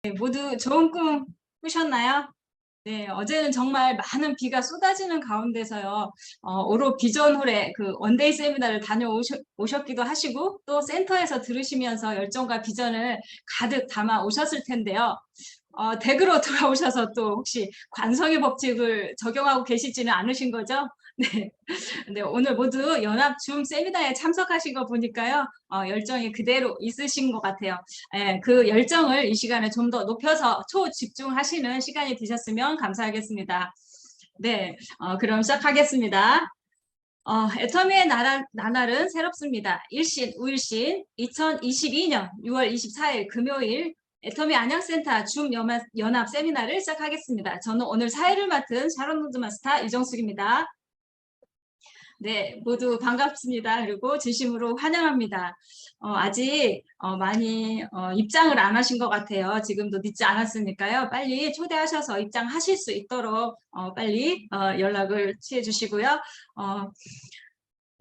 네, 모두 좋은 꿈 꾸셨나요? 네, 어제는 정말 많은 비가 쏟아지는 가운데서요, 오로 비전홀에 그 원데이 세미나를 다녀오셨기도 하시고, 또 센터에서 들으시면서 열정과 비전을 가득 담아 오셨을 텐데요. 댁으로 돌아오셔서 또 혹시 관성의 법칙을 적용하고 계시지는 않으신 거죠? 네. 네, 오늘 모두 연합 줌 세미나에 참석하신 거 보니까요, 열정이 그대로 있으신 것 같아요. 예, 그 열정을 이 시간에 좀 더 높여서 초집중하시는 시간이 되셨으면 감사하겠습니다. 네, 그럼 시작하겠습니다. 애터미의 나날은 새롭습니다. 일신, 우일신, 2022년 6월 24일 금요일 애터미 안양센터 줌 연합 세미나를 시작하겠습니다. 저는 오늘 사회를 맡은 샤론 로드 마스터 이정숙입니다. 네, 모두 반갑습니다. 그리고 진심으로 환영합니다. 아직 많이 입장을 안 하신 것 같아요. 지금도 늦지 않았으니까요. 빨리 초대하셔서 입장하실 수 있도록 빨리 연락을 취해 주시고요.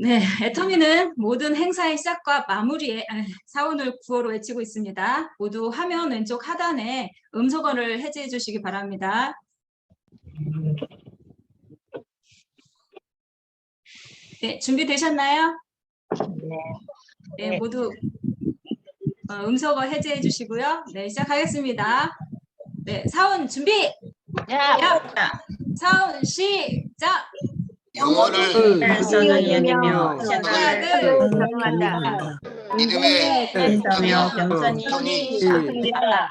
네, 애터미는 모든 행사의 시작과 마무리에 사원을 구호로 외치고 있습니다. 모두 화면 왼쪽 하단에 음소거를 해제해 주시기 바랍니다. 네, 준비되셨나요? 네, 모두 음소거 해제해 주시고요. 네, 시작하겠습니다. 네, 사원 준비! 사원 시작! 영어를 일선을 여기며 하나들 경영한다. 믿음의 애써며 겸손히 겸손히 승리한다.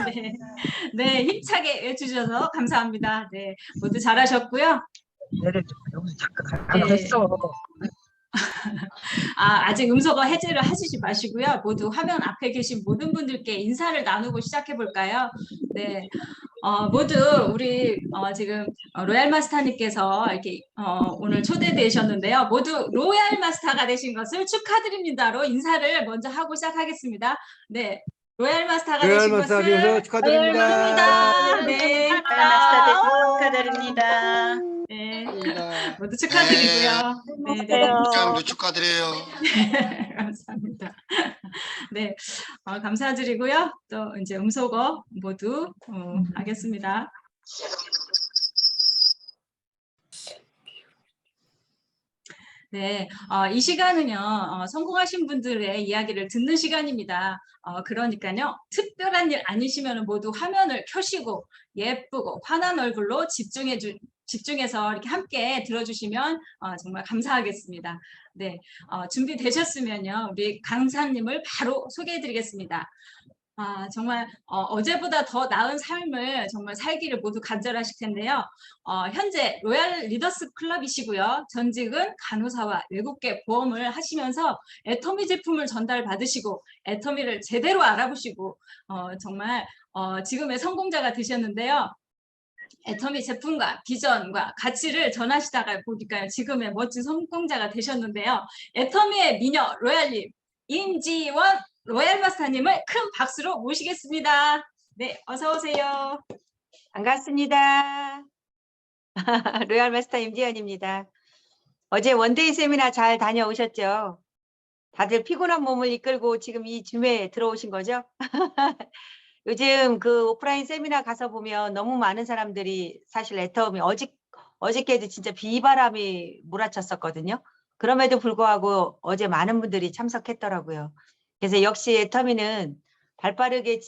네, 네, 힘차게 외쳐주셔서 감사합니다. 네, 모두 잘하셨고요. 네. 아직 음소거 해제를 하시지 마시고요. 모두 화면 앞에 계신 모든 분들께 인사를 나누고 시작해 볼까요? 네. 모두 우리 지금 로얄 마스터님께서 이렇게 오늘 초대되셨는데요. 모두 로얄 마스터가 되신 것을 축하드립니다로 인사를 먼저 하고 시작하겠습니다. 네, 로얄 마스터가 되신 것을 축하드립니다. 네, 마스터 축하드립니다. 네, 모두 축하드리고요. 네, 네. 부장님도 축하드려요. 감사합니다. 네, 감사드리고요. 또 이제 음소거 모두 하겠습니다. 네, 이 시간은요, 성공하신 분들의 이야기를 듣는 시간입니다. 그러니까요, 특별한 일 아니시면 모두 화면을 켜시고 예쁘고 환한 얼굴로 집중해서 이렇게 함께 들어주시면 정말 감사하겠습니다. 네, 준비되셨으면요, 우리 강사님을 바로 소개해드리겠습니다. 정말 어제보다 더 나은 삶을 정말 살기를 모두 간절하실 텐데요. 현재 로얄 리더스 클럽이시고요. 전직은 간호사와 외국계 보험을 하시면서 애터미 제품을 전달받으시고 애터미를 제대로 알아보시고 정말 지금의 성공자가 되셨는데요. 애터미 제품과 비전과 가치를 전하시다가 보니까 지금의 멋진 성공자가 되셨는데요. 애터미의 미녀 로얄님 임지원 로얄 마스터님을 큰 박수로 모시겠습니다. 네, 어서 오세요. 반갑습니다. 로얄 마스터 임지연입니다. 어제 원데이 세미나 잘 다녀오셨죠? 다들 피곤한 몸을 이끌고 지금 이 줌에 들어오신 거죠? 요즘 그 오프라인 세미나 가서 보면 너무 많은 사람들이 사실 애터미 어저께도 진짜 비바람이 몰아쳤었거든요. 그럼에도 불구하고 어제 많은 분들이 참석했더라고요. 그래서 역시 애터미는 발빠르게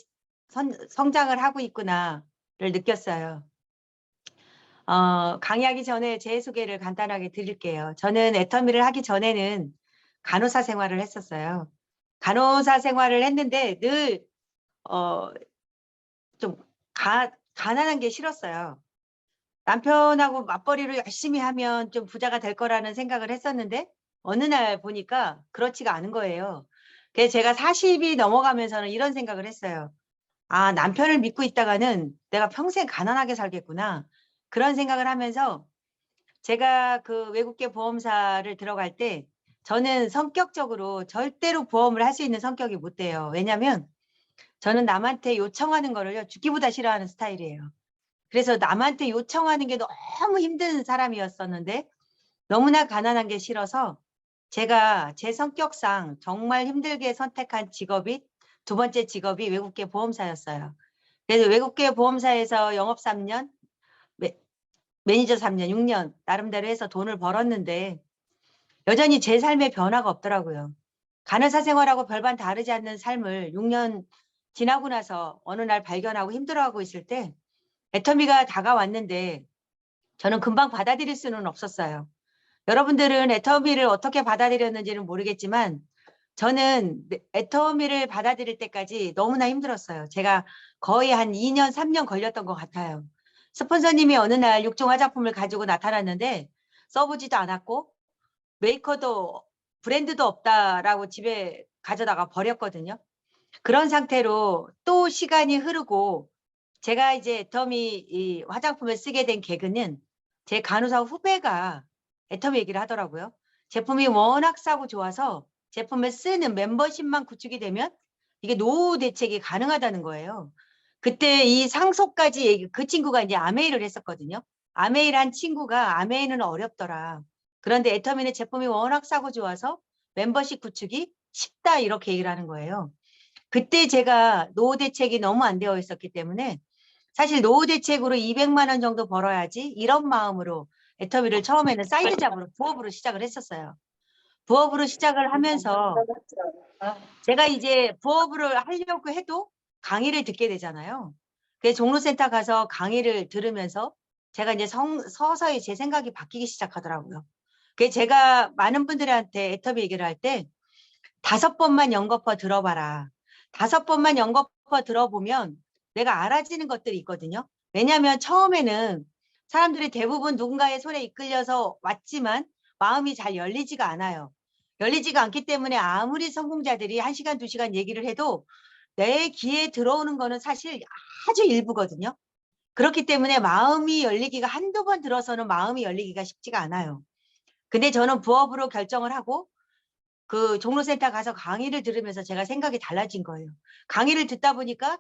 성장을 하고 있구나를 느꼈어요. 강의하기 전에 제 소개를 간단하게 드릴게요. 저는 애터미를 하기 전에는 간호사 생활을 했었어요. 간호사 생활을 했는데 늘 좀 가난한 게 싫었어요. 남편하고 맞벌이를 열심히 하면 좀 부자가 될 거라는 생각을 했었는데 어느 날 보니까 그렇지가 않은 거예요. 그래서 제가 40이 넘어가면서는 이런 생각을 했어요. 남편을 믿고 있다가는 내가 평생 가난하게 살겠구나. 그런 생각을 하면서 제가 그 외국계 보험사를 들어갈 때 저는 성격적으로 절대로 보험을 할 수 있는 성격이 못 돼요. 왜냐하면 저는 남한테 요청하는 거를요 죽기보다 싫어하는 스타일이에요. 그래서 남한테 요청하는 게 너무 힘든 사람이었었는데 너무나 가난한 게 싫어서 제가 제 성격상 정말 힘들게 선택한 직업이 두 번째 직업이 외국계 보험사였어요. 그래서 외국계 보험사에서 영업 3년, 매니저 3년, 6년 나름대로 해서 돈을 벌었는데 여전히 제 삶에 변화가 없더라고요. 간호사 생활하고 별반 다르지 않는 삶을 6년 지나고 나서 어느 날 발견하고 힘들어하고 있을 때 애터미가 다가왔는데 저는 금방 받아들일 수는 없었어요. 여러분들은 애터미를 어떻게 받아들였는지는 모르겠지만 저는 애터미를 받아들일 때까지 너무나 힘들었어요. 제가 거의 한 2년, 3년 걸렸던 것 같아요. 스폰서님이 어느 날 6종 화장품을 가지고 나타났는데 써보지도 않았고 메이커도 브랜드도 없다라고 집에 가져다가 버렸거든요. 그런 상태로 또 시간이 흐르고 제가 이제 애터미 이 화장품을 쓰게 된 계기는 제 간호사 후배가 애터미 얘기를 하더라고요. 제품이 워낙 싸고 좋아서 제품을 쓰는 멤버십만 구축이 되면 이게 노후 대책이 가능하다는 거예요. 그때 이 상속까지 그 친구가 이제 아메이를 했었거든요. 아메이를 한 친구가 아메이는 어렵더라. 그런데 애터미는 제품이 워낙 싸고 좋아서 멤버십 구축이 쉽다 이렇게 얘기를 하는 거예요. 그때 제가 노후 대책이 너무 안 되어 있었기 때문에 사실 노후 대책으로 200만 원 정도 벌어야지 이런 마음으로 애터미를 처음에는 사이드 잡으로 부업으로 시작을 했었어요. 부업으로 시작을 하면서 제가 이제 부업으로 하려고 해도 강의를 듣게 되잖아요. 그래서 종로센터 가서 강의를 들으면서 제가 이제 서서히 제 생각이 바뀌기 시작하더라고요. 그래서 제가 많은 분들한테 애터미 얘기를 할 때 5번만 연거푸 들어봐라. 5번만 연거푸 들어보면 내가 알아지는 것들이 있거든요. 왜냐하면 처음에는 사람들이 대부분 누군가의 손에 이끌려서 왔지만 마음이 잘 열리지가 않아요. 열리지가 않기 때문에 아무리 성공자들이 1시간, 2시간 얘기를 해도 내 귀에 들어오는 거는 사실 아주 일부거든요. 그렇기 때문에 마음이 열리기가 한두 번 들어서는 마음이 열리기가 쉽지가 않아요. 근데 저는 부업으로 결정을 하고 그 종로센터 가서 강의를 들으면서 제가 생각이 달라진 거예요. 강의를 듣다 보니까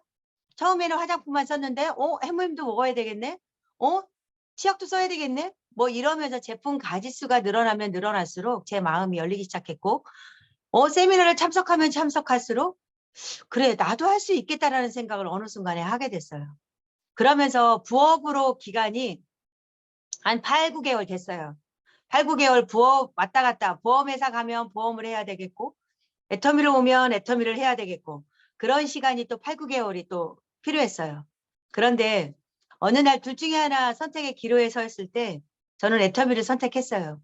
처음에는 화장품만 썼는데 해모임도 먹어야 되겠네? 치약도 써야 되겠네? 뭐 이러면서 제품 가짓수가 늘어나면 늘어날수록 제 마음이 열리기 시작했고 세미나를 참석하면 참석할수록 그래 나도 할 수 있겠다라는 생각을 어느 순간에 하게 됐어요. 그러면서 부업으로 기간이 한 8, 9개월 됐어요. 8, 9개월 부업 왔다 갔다 보험회사 가면 보험을 해야 되겠고 애터미를 오면 애터미를 해야 되겠고 그런 시간이 또 8, 9개월이 또 필요했어요. 그런데 어느 날 둘 중에 하나 선택의 기로에 서 있을 때 저는 애터미를 선택했어요.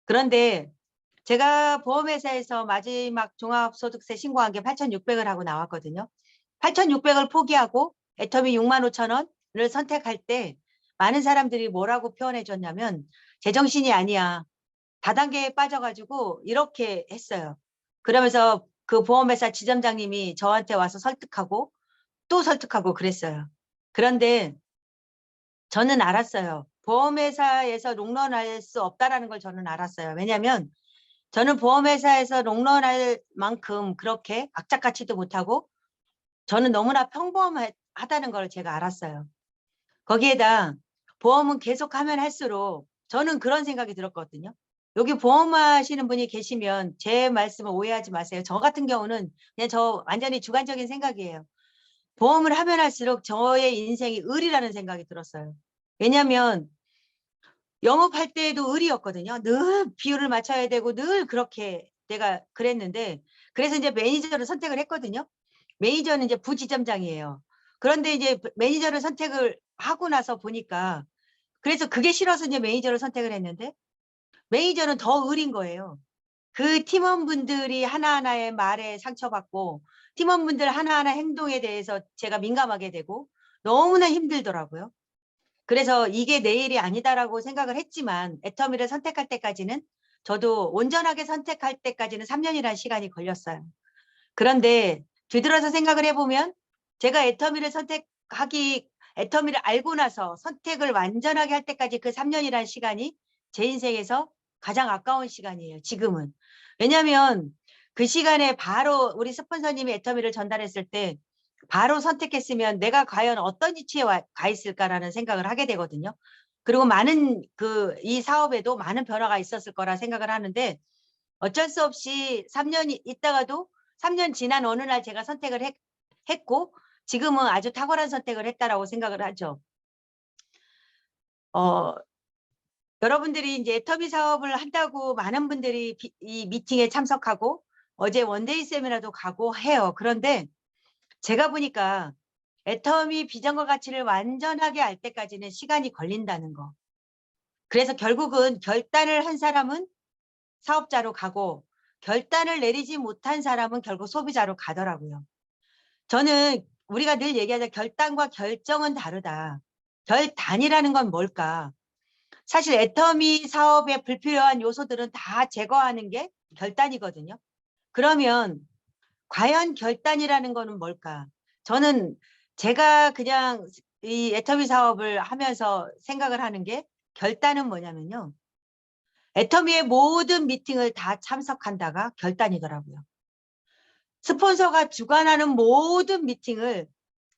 그런데 제가 보험회사에서 마지막 종합소득세 신고한 게 8,600을 하고 나왔거든요. 8,600을 포기하고 애터미 65,000원을 선택할 때 많은 사람들이 뭐라고 표현해 줬냐면 제정신이 아니야. 다단계에 빠져가지고 이렇게 했어요. 그러면서 그 보험회사 지점장님이 저한테 와서 설득하고 또 설득하고 그랬어요. 그런데 저는 알았어요. 보험회사에서 롱런할 수 없다라는 걸 저는 알았어요. 왜냐하면 저는 보험회사에서 롱런할 만큼 그렇게 악착같이도 못하고 저는 너무나 평범하다는 걸 제가 알았어요. 거기에다 보험은 계속하면 할수록 저는 그런 생각이 들었거든요. 여기 보험하시는 분이 계시면 제 말씀을 오해하지 마세요. 저 같은 경우는 그냥 저 완전히 주관적인 생각이에요. 보험을 하면 할수록 저의 인생이 을이라는 생각이 들었어요. 왜냐하면 영업할 때에도 을이었거든요. 늘 비율을 맞춰야 되고 늘 그렇게 내가 그랬는데 그래서 이제 매니저를 선택을 했거든요. 매니저는 이제 부지점장이에요. 그런데 이제 매니저를 선택을 하고 나서 보니까 그래서 그게 싫어서 이제 매니저를 선택을 했는데 매니저는 더 을인 거예요. 그 팀원분들이 하나하나의 말에 상처받고 팀원분들 하나하나 행동에 대해서 제가 민감하게 되고 너무나 힘들더라고요. 그래서 이게 내 일이 아니다라고 생각을 했지만 애터미를 선택할 때까지는 저도 온전하게 선택할 때까지는 3년이라는 시간이 걸렸어요. 그런데 뒤돌아서 생각을 해보면 제가 애터미를 애터미를 알고 나서 선택을 완전하게 할 때까지 그 3년이라는 시간이 제 인생에서 가장 아까운 시간이에요. 지금은. 왜냐하면 그 시간에 바로 우리 스폰서님이 애터미를 전달했을 때 바로 선택했으면 내가 과연 어떤 위치에 가 있을까라는 생각을 하게 되거든요. 그리고 이 사업에도 많은 변화가 있었을 거라 생각을 하는데 어쩔 수 없이 3년 있다가도 3년 지난 어느 날 제가 선택을 했고 지금은 아주 탁월한 선택을 했다라고 생각을 하죠. 여러분들이 이제 애터미 사업을 한다고 많은 분들이 이 미팅에 참석하고 어제 원데이 세미나도 가고 해요. 그런데 제가 보니까 애터미 비전과 가치를 완전하게 알 때까지는 시간이 걸린다는 거. 그래서 결국은 결단을 한 사람은 사업자로 가고 결단을 내리지 못한 사람은 결국 소비자로 가더라고요. 저는 우리가 늘 얘기하자 결단과 결정은 다르다. 결단이라는 건 뭘까? 사실 애터미 사업에 불필요한 요소들은 다 제거하는 게 결단이거든요. 그러면 과연 결단이라는 거는 뭘까? 저는 제가 그냥 이 애터미 사업을 하면서 생각을 하는 게 결단은 뭐냐면요. 애터미의 모든 미팅을 다 참석한다가 결단이더라고요. 스폰서가 주관하는 모든 미팅을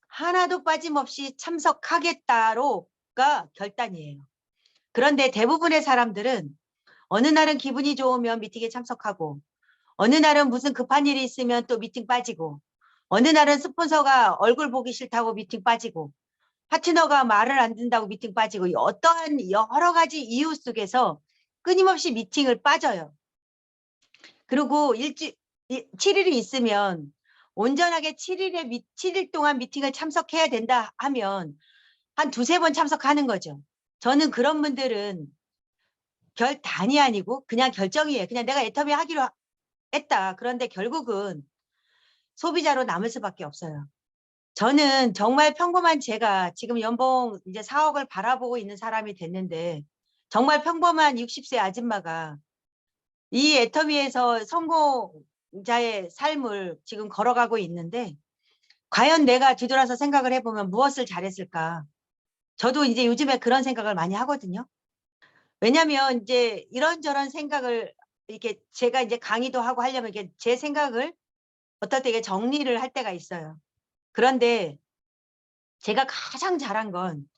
하나도 빠짐없이 참석하겠다로가 결단이에요. 그런데 대부분의 사람들은 어느 날은 기분이 좋으면 미팅에 참석하고 어느 날은 무슨 급한 일이 있으면 또 미팅 빠지고 어느 날은 스폰서가 얼굴 보기 싫다고 미팅 빠지고 파트너가 말을 안 듣는다고 미팅 빠지고 어떠한 여러 가지 이유 속에서 끊임없이 미팅을 빠져요. 그리고 7일이 있으면 온전하게 7일 동안 미팅을 참석해야 된다 하면 한 두세 번 참석하는 거죠. 저는 그런 분들은 결단이 아니고 그냥 결정이에요. 그냥 내가 애터미 하기로 했다. 그런데 결국은 소비자로 남을 수밖에 없어요. 저는 정말 평범한 제가 지금 연봉 이제 4억을 바라보고 있는 사람이 됐는데 정말 평범한 60세 아줌마가 이 애터미에서 성공자의 삶을 지금 걸어가고 있는데 과연 내가 뒤돌아서 생각을 해보면 무엇을 잘했을까? 저도 이제 요즘에 그런 생각을 많이 하거든요. 왜냐하면 이제 이런저런 생각을 이렇게 제가 이제 강의도 하고 하려면 이게 제 생각을 어떨 때 이게 정리를 할 때가 있어요. 그런데 제가 가장 잘한 건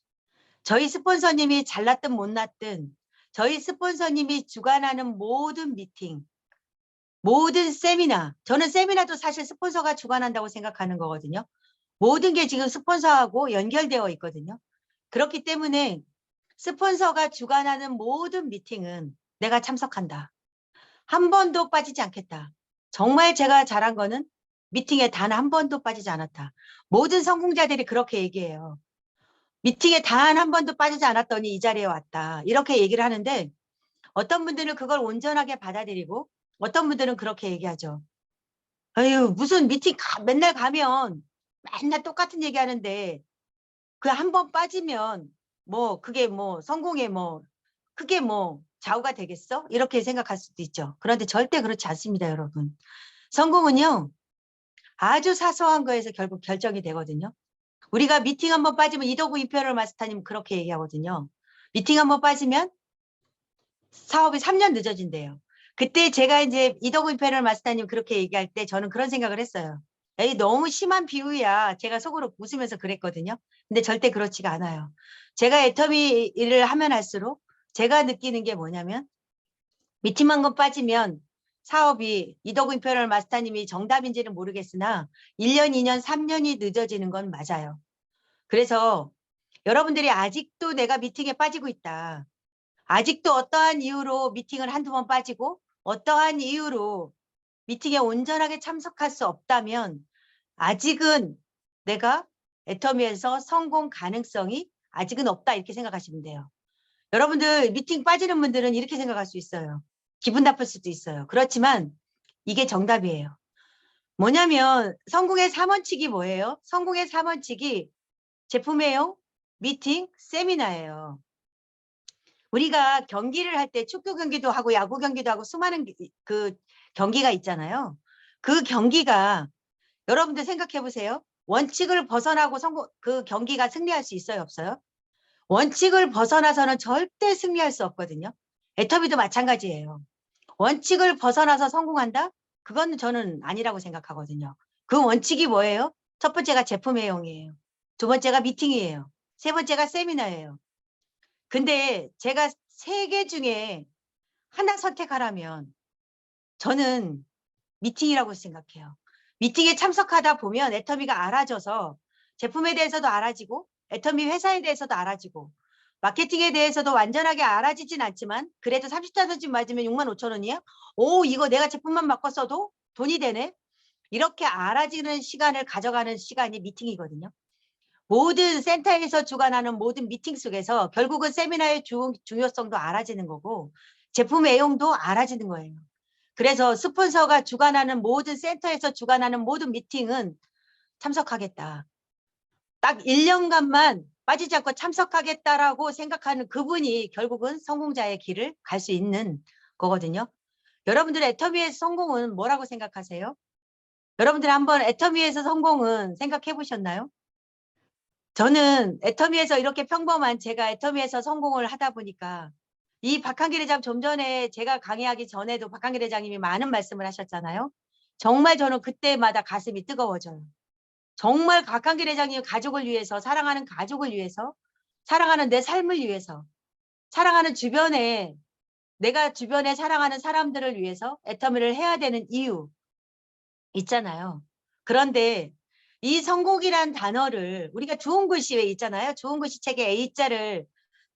저희 스폰서님이 잘났든 못났든 저희 스폰서님이 주관하는 모든 미팅, 모든 세미나, 저는 세미나도 사실 스폰서가 주관한다고 생각하는 거거든요. 모든 게 지금 스폰서하고 연결되어 있거든요. 그렇기 때문에 스폰서가 주관하는 모든 미팅은 내가 참석한다. 한 번도 빠지지 않겠다. 정말 제가 잘한 거는 미팅에 단 한 번도 빠지지 않았다. 모든 성공자들이 그렇게 얘기해요. 미팅에 단 한 번도 빠지지 않았더니 이 자리에 왔다. 이렇게 얘기를 하는데 어떤 분들은 그걸 온전하게 받아들이고 어떤 분들은 그렇게 얘기하죠. 아유, 무슨 미팅 맨날 가면 맨날 똑같은 얘기 하는데 그 한 번 빠지면 뭐 그게 뭐 성공에 뭐 크게 뭐 좌우가 되겠어? 이렇게 생각할 수도 있죠. 그런데 절대 그렇지 않습니다, 여러분. 성공은요, 아주 사소한 거에서 결국 결정이 되거든요. 우리가 미팅 한번 빠지면 이도구 임페리얼 마스터님 그렇게 얘기하거든요. 미팅 한번 빠지면 사업이 3년 늦어진대요. 그때 제가 이제 이도구 임페리얼 마스터님 그렇게 얘기할 때 저는 그런 생각을 했어요. 에이, 너무 심한 비유야. 제가 속으로 웃으면서 그랬거든요. 근데 절대 그렇지가 않아요. 제가 애터미 일을 하면 할수록 제가 느끼는 게 뭐냐면 미팅 한 번 빠지면 사업이 이덕우 임페리얼 마스터님이 정답인지는 모르겠으나 1년, 2년, 3년이 늦어지는 건 맞아요. 그래서 여러분들이 아직도 내가 미팅에 빠지고 있다. 아직도 어떠한 이유로 미팅을 한두 번 빠지고 어떠한 이유로 미팅에 온전하게 참석할 수 없다면 아직은 내가 애터미에서 성공 가능성이 아직은 없다 이렇게 생각하시면 돼요. 여러분들 미팅 빠지는 분들은 이렇게 생각할 수 있어요. 기분 나쁠 수도 있어요. 그렇지만 이게 정답이에요. 뭐냐면 성공의 3원칙이 뭐예요? 성공의 3원칙이 제품회용, 미팅, 세미나예요. 우리가 경기를 할 때 축구 경기도 하고 야구 경기도 하고 수많은 그 경기가 있잖아요. 그 경기가 여러분들 생각해 보세요. 원칙을 벗어나고 그 경기가 승리할 수 있어요, 없어요? 원칙을 벗어나서는 절대 승리할 수 없거든요. 애터미도 마찬가지예요. 원칙을 벗어나서 성공한다? 그건 저는 아니라고 생각하거든요. 그 원칙이 뭐예요? 첫 번째가 제품 회용이에요. 두 번째가 미팅이에요. 세 번째가 세미나예요. 근데 제가 세 개 중에 하나 선택하라면 저는 미팅이라고 생각해요. 미팅에 참석하다 보면 애터미가 알아져서 제품에 대해서도 알아지고 애터미 회사에 대해서도 알아지고 마케팅에 대해서도 완전하게 알아지진 않지만 그래도 30단원쯤 맞으면 65,000원이에요? 오, 이거 내가 제품만 바꿨어도 돈이 되네? 이렇게 알아지는 시간을 가져가는 시간이 미팅이거든요. 모든 센터에서 주관하는 모든 미팅 속에서 결국은 세미나의 중요성도 알아지는 거고 제품 애용도 알아지는 거예요. 그래서 스폰서가 주관하는 모든 센터에서 주관하는 모든 미팅은 참석하겠다. 딱 1년간만 빠지지 않고 참석하겠다라고 생각하는 그분이 결국은 성공자의 길을 갈 수 있는 거거든요. 여러분들 애터미의 성공은 뭐라고 생각하세요? 여러분들 한번 애터미에서 성공은 생각해 보셨나요? 저는 애터미에서 이렇게 평범한 제가 애터미에서 성공을 하다 보니까 이 박한길 회장 좀 전에 제가 강의하기 전에도 박한길 회장님이 많은 말씀을 하셨잖아요. 정말 저는 그때마다 가슴이 뜨거워져요. 정말 박한길 회장님 가족을 위해서 사랑하는 가족을 위해서 사랑하는 내 삶을 위해서 사랑하는 주변에 내가 주변에 사랑하는 사람들을 위해서 애터미를 해야 되는 이유 있잖아요. 그런데 이 성공이란 단어를 우리가 좋은 글씨 왜 있잖아요. 좋은 글씨 책에 A자를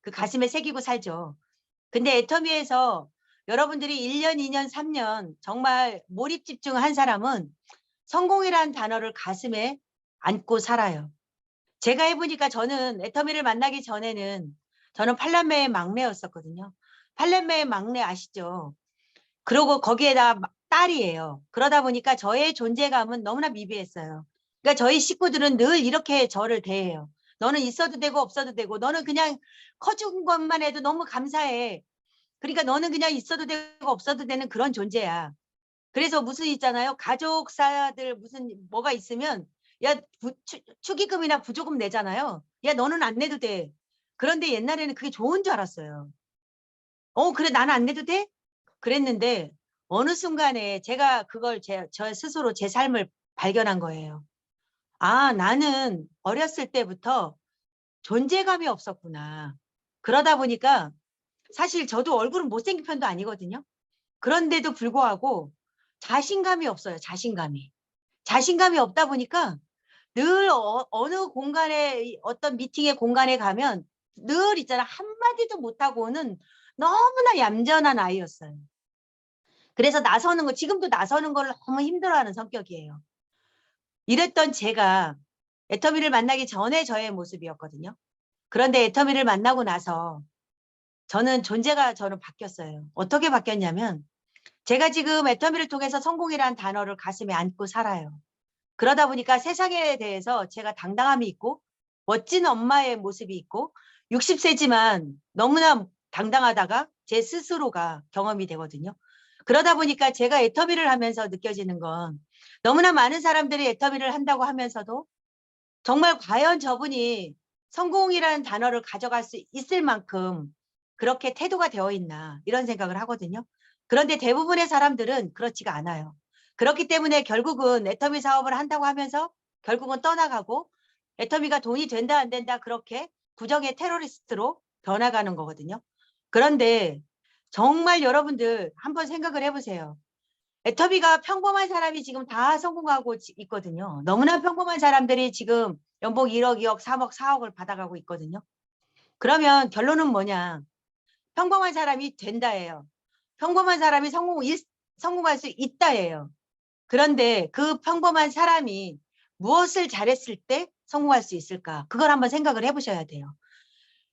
그 가슴에 새기고 살죠. 근데 애터미에서 여러분들이 1년, 2년, 3년 정말 몰입 집중한 사람은 성공이란 단어를 가슴에 안고 살아요. 제가 해보니까 저는 애터미를 만나기 전에는 저는 팔남매의 막내였었거든요. 팔남매의 막내 아시죠? 그리고 거기에다 딸이에요. 그러다 보니까 저의 존재감은 너무나 미비했어요. 그러니까 저희 식구들은 늘 이렇게 저를 대해요. 너는 있어도 되고 없어도 되고 너는 그냥 커준 것만 해도 너무 감사해. 그러니까 너는 그냥 있어도 되고 없어도 되는 그런 존재야. 그래서 무슨 있잖아요. 가족사들 무슨 뭐가 있으면 야 축의금이나 부조금 내잖아요. 야 너는 안 내도 돼. 그런데 옛날에는 그게 좋은 줄 알았어요. 그래 나는 안 내도 돼? 그랬는데 어느 순간에 제가 그걸 저 스스로 제 삶을 발견한 거예요. 아, 나는 어렸을 때부터 존재감이 없었구나. 그러다 보니까 사실 저도 얼굴은 못생긴 편도 아니거든요. 그런데도 불구하고 자신감이 없어요. 자신감이 없다 보니까 늘 어느 공간에 어떤 미팅의 공간에 가면 늘 있잖아. 한마디도 못하고는 너무나 얌전한 아이였어요. 그래서 나서는 거 지금도 나서는 걸 너무 힘들어하는 성격이에요. 이랬던 제가 애터미를 만나기 전에 저의 모습이었거든요. 그런데 애터미를 만나고 나서 저는 바뀌었어요. 어떻게 바뀌었냐면 제가 지금 애터미를 통해서 성공이라는 단어를 가슴에 안고 살아요. 그러다 보니까 세상에 대해서 제가 당당함이 있고 멋진 엄마의 모습이 있고 60세지만 너무나 당당하다가 제 스스로가 경험이 되거든요. 그러다 보니까 제가 애터미를 하면서 느껴지는 건 너무나 많은 사람들이 애터미를 한다고 하면서도 정말 과연 저분이 성공이라는 단어를 가져갈 수 있을 만큼 그렇게 태도가 되어 있나 이런 생각을 하거든요. 그런데 대부분의 사람들은 그렇지가 않아요. 그렇기 때문에 결국은 애터미 사업을 한다고 하면서 결국은 떠나가고 애터미가 돈이 된다 안 된다 그렇게 부정의 테러리스트로 변화가는 거거든요. 그런데 정말 여러분들 한번 생각을 해보세요. 애터미가 평범한 사람이 지금 다 성공하고 있거든요. 너무나 평범한 사람들이 지금 연봉 1억, 2억, 3억, 4억을 받아가고 있거든요. 그러면 결론은 뭐냐? 평범한 사람이 된다예요. 평범한 사람이 성공할 수 있다예요. 그런데 그 평범한 사람이 무엇을 잘했을 때 성공할 수 있을까? 그걸 한번 생각을 해보셔야 돼요.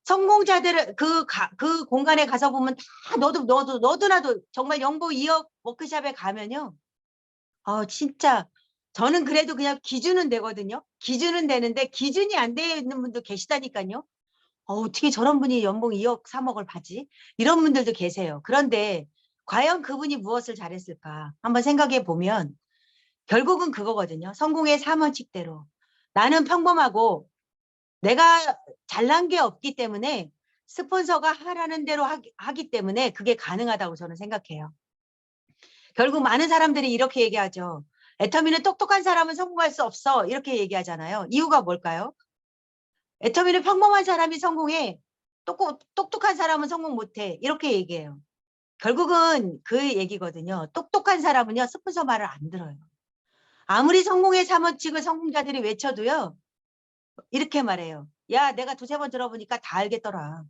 성공자들은 그 공간에 가서 보면 다 너도 나도 정말 연봉 2억 워크숍에 가면요. 진짜 저는 그래도 그냥 기준은 되거든요. 기준은 되는데 기준이 안 되어 있는 분도 계시다니까요. 어떻게 저런 분이 연봉 2억, 3억을 받지? 이런 분들도 계세요. 그런데 과연 그분이 무엇을 잘했을까? 한번 생각해 보면 결국은 그거거든요. 성공의 3원칙대로. 나는 평범하고 내가 잘난 게 없기 때문에 스폰서가 하라는 대로 하기 때문에 그게 가능하다고 저는 생각해요. 결국 많은 사람들이 이렇게 얘기하죠. 애터미는 똑똑한 사람은 성공할 수 없어. 이렇게 얘기하잖아요. 이유가 뭘까요? 애터미는 평범한 사람이 성공해. 똑똑한 사람은 성공 못해. 이렇게 얘기해요. 결국은 그 얘기거든요. 똑똑한 사람은요. 스폰서 말을 안 들어요. 아무리 성공의 3원칙을 성공자들이 외쳐도요. 이렇게 말해요. 야, 내가 두세 번 들어보니까 다 알겠더라.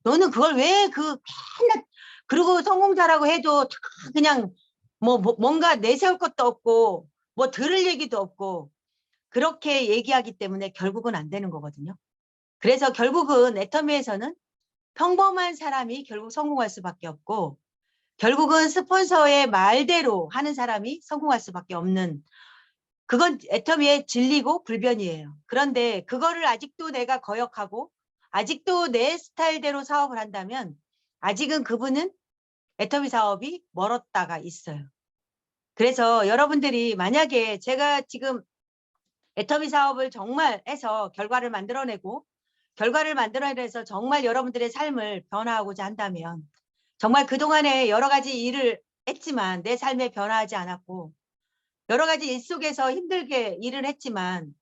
너는 그걸 왜 맨날 그리고 성공자라고 해도 다 그냥 뭔가 내세울 것도 없고 뭐 들을 얘기도 없고 그렇게 얘기하기 때문에 결국은 안 되는 거거든요. 그래서 결국은 애터미에서는 평범한 사람이 결국 성공할 수밖에 없고 결국은 스폰서의 말대로 하는 사람이 성공할 수밖에 없는 그건 애터미의 진리고 불변이에요. 그런데 그거를 아직도 내가 거역하고 아직도 내 스타일대로 사업을 한다면 아직은 그분은 애터미 사업이 멀었다가 있어요. 그래서 여러분들이 만약에 제가 지금 애터미 사업을 정말 해서 결과를 만들어내고 결과를 만들어내서 정말 여러분들의 삶을 변화하고자 한다면 정말 그동안에 여러 가지 일을 했지만 내 삶에 변화하지 않았고 여러 가지 일 속에서 힘들게 일을 했지만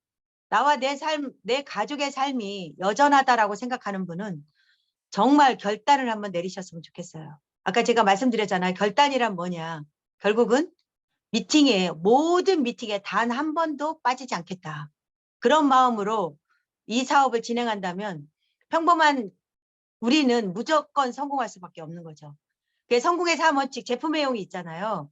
나와 내 삶, 내 가족의 삶이 여전하다라고 생각하는 분은 정말 결단을 한번 내리셨으면 좋겠어요. 아까 제가 말씀드렸잖아요. 결단이란 뭐냐. 결국은 미팅에 모든 미팅에 단 한 번도 빠지지 않겠다. 그런 마음으로 이 사업을 진행한다면 평범한 우리는 무조건 성공할 수밖에 없는 거죠. 그게 성공의 3원칙 제품 애용이 있잖아요.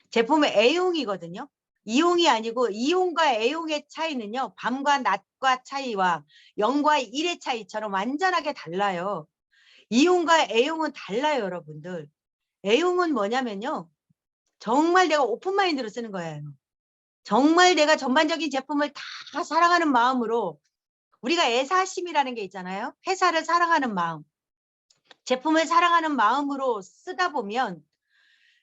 제품의 애용이거든요. 이용이 아니고 이용과 애용의 차이는요. 밤과 낮과 차이와 0과 1의 차이처럼 완전하게 달라요. 이용과 애용은 달라요, 여러분들. 애용은 뭐냐면요. 정말 내가 오픈마인드로 쓰는 거예요. 정말 내가 전반적인 제품을 다 사랑하는 마음으로 우리가 애사심이라는 게 있잖아요. 회사를 사랑하는 마음, 제품을 사랑하는 마음으로 쓰다 보면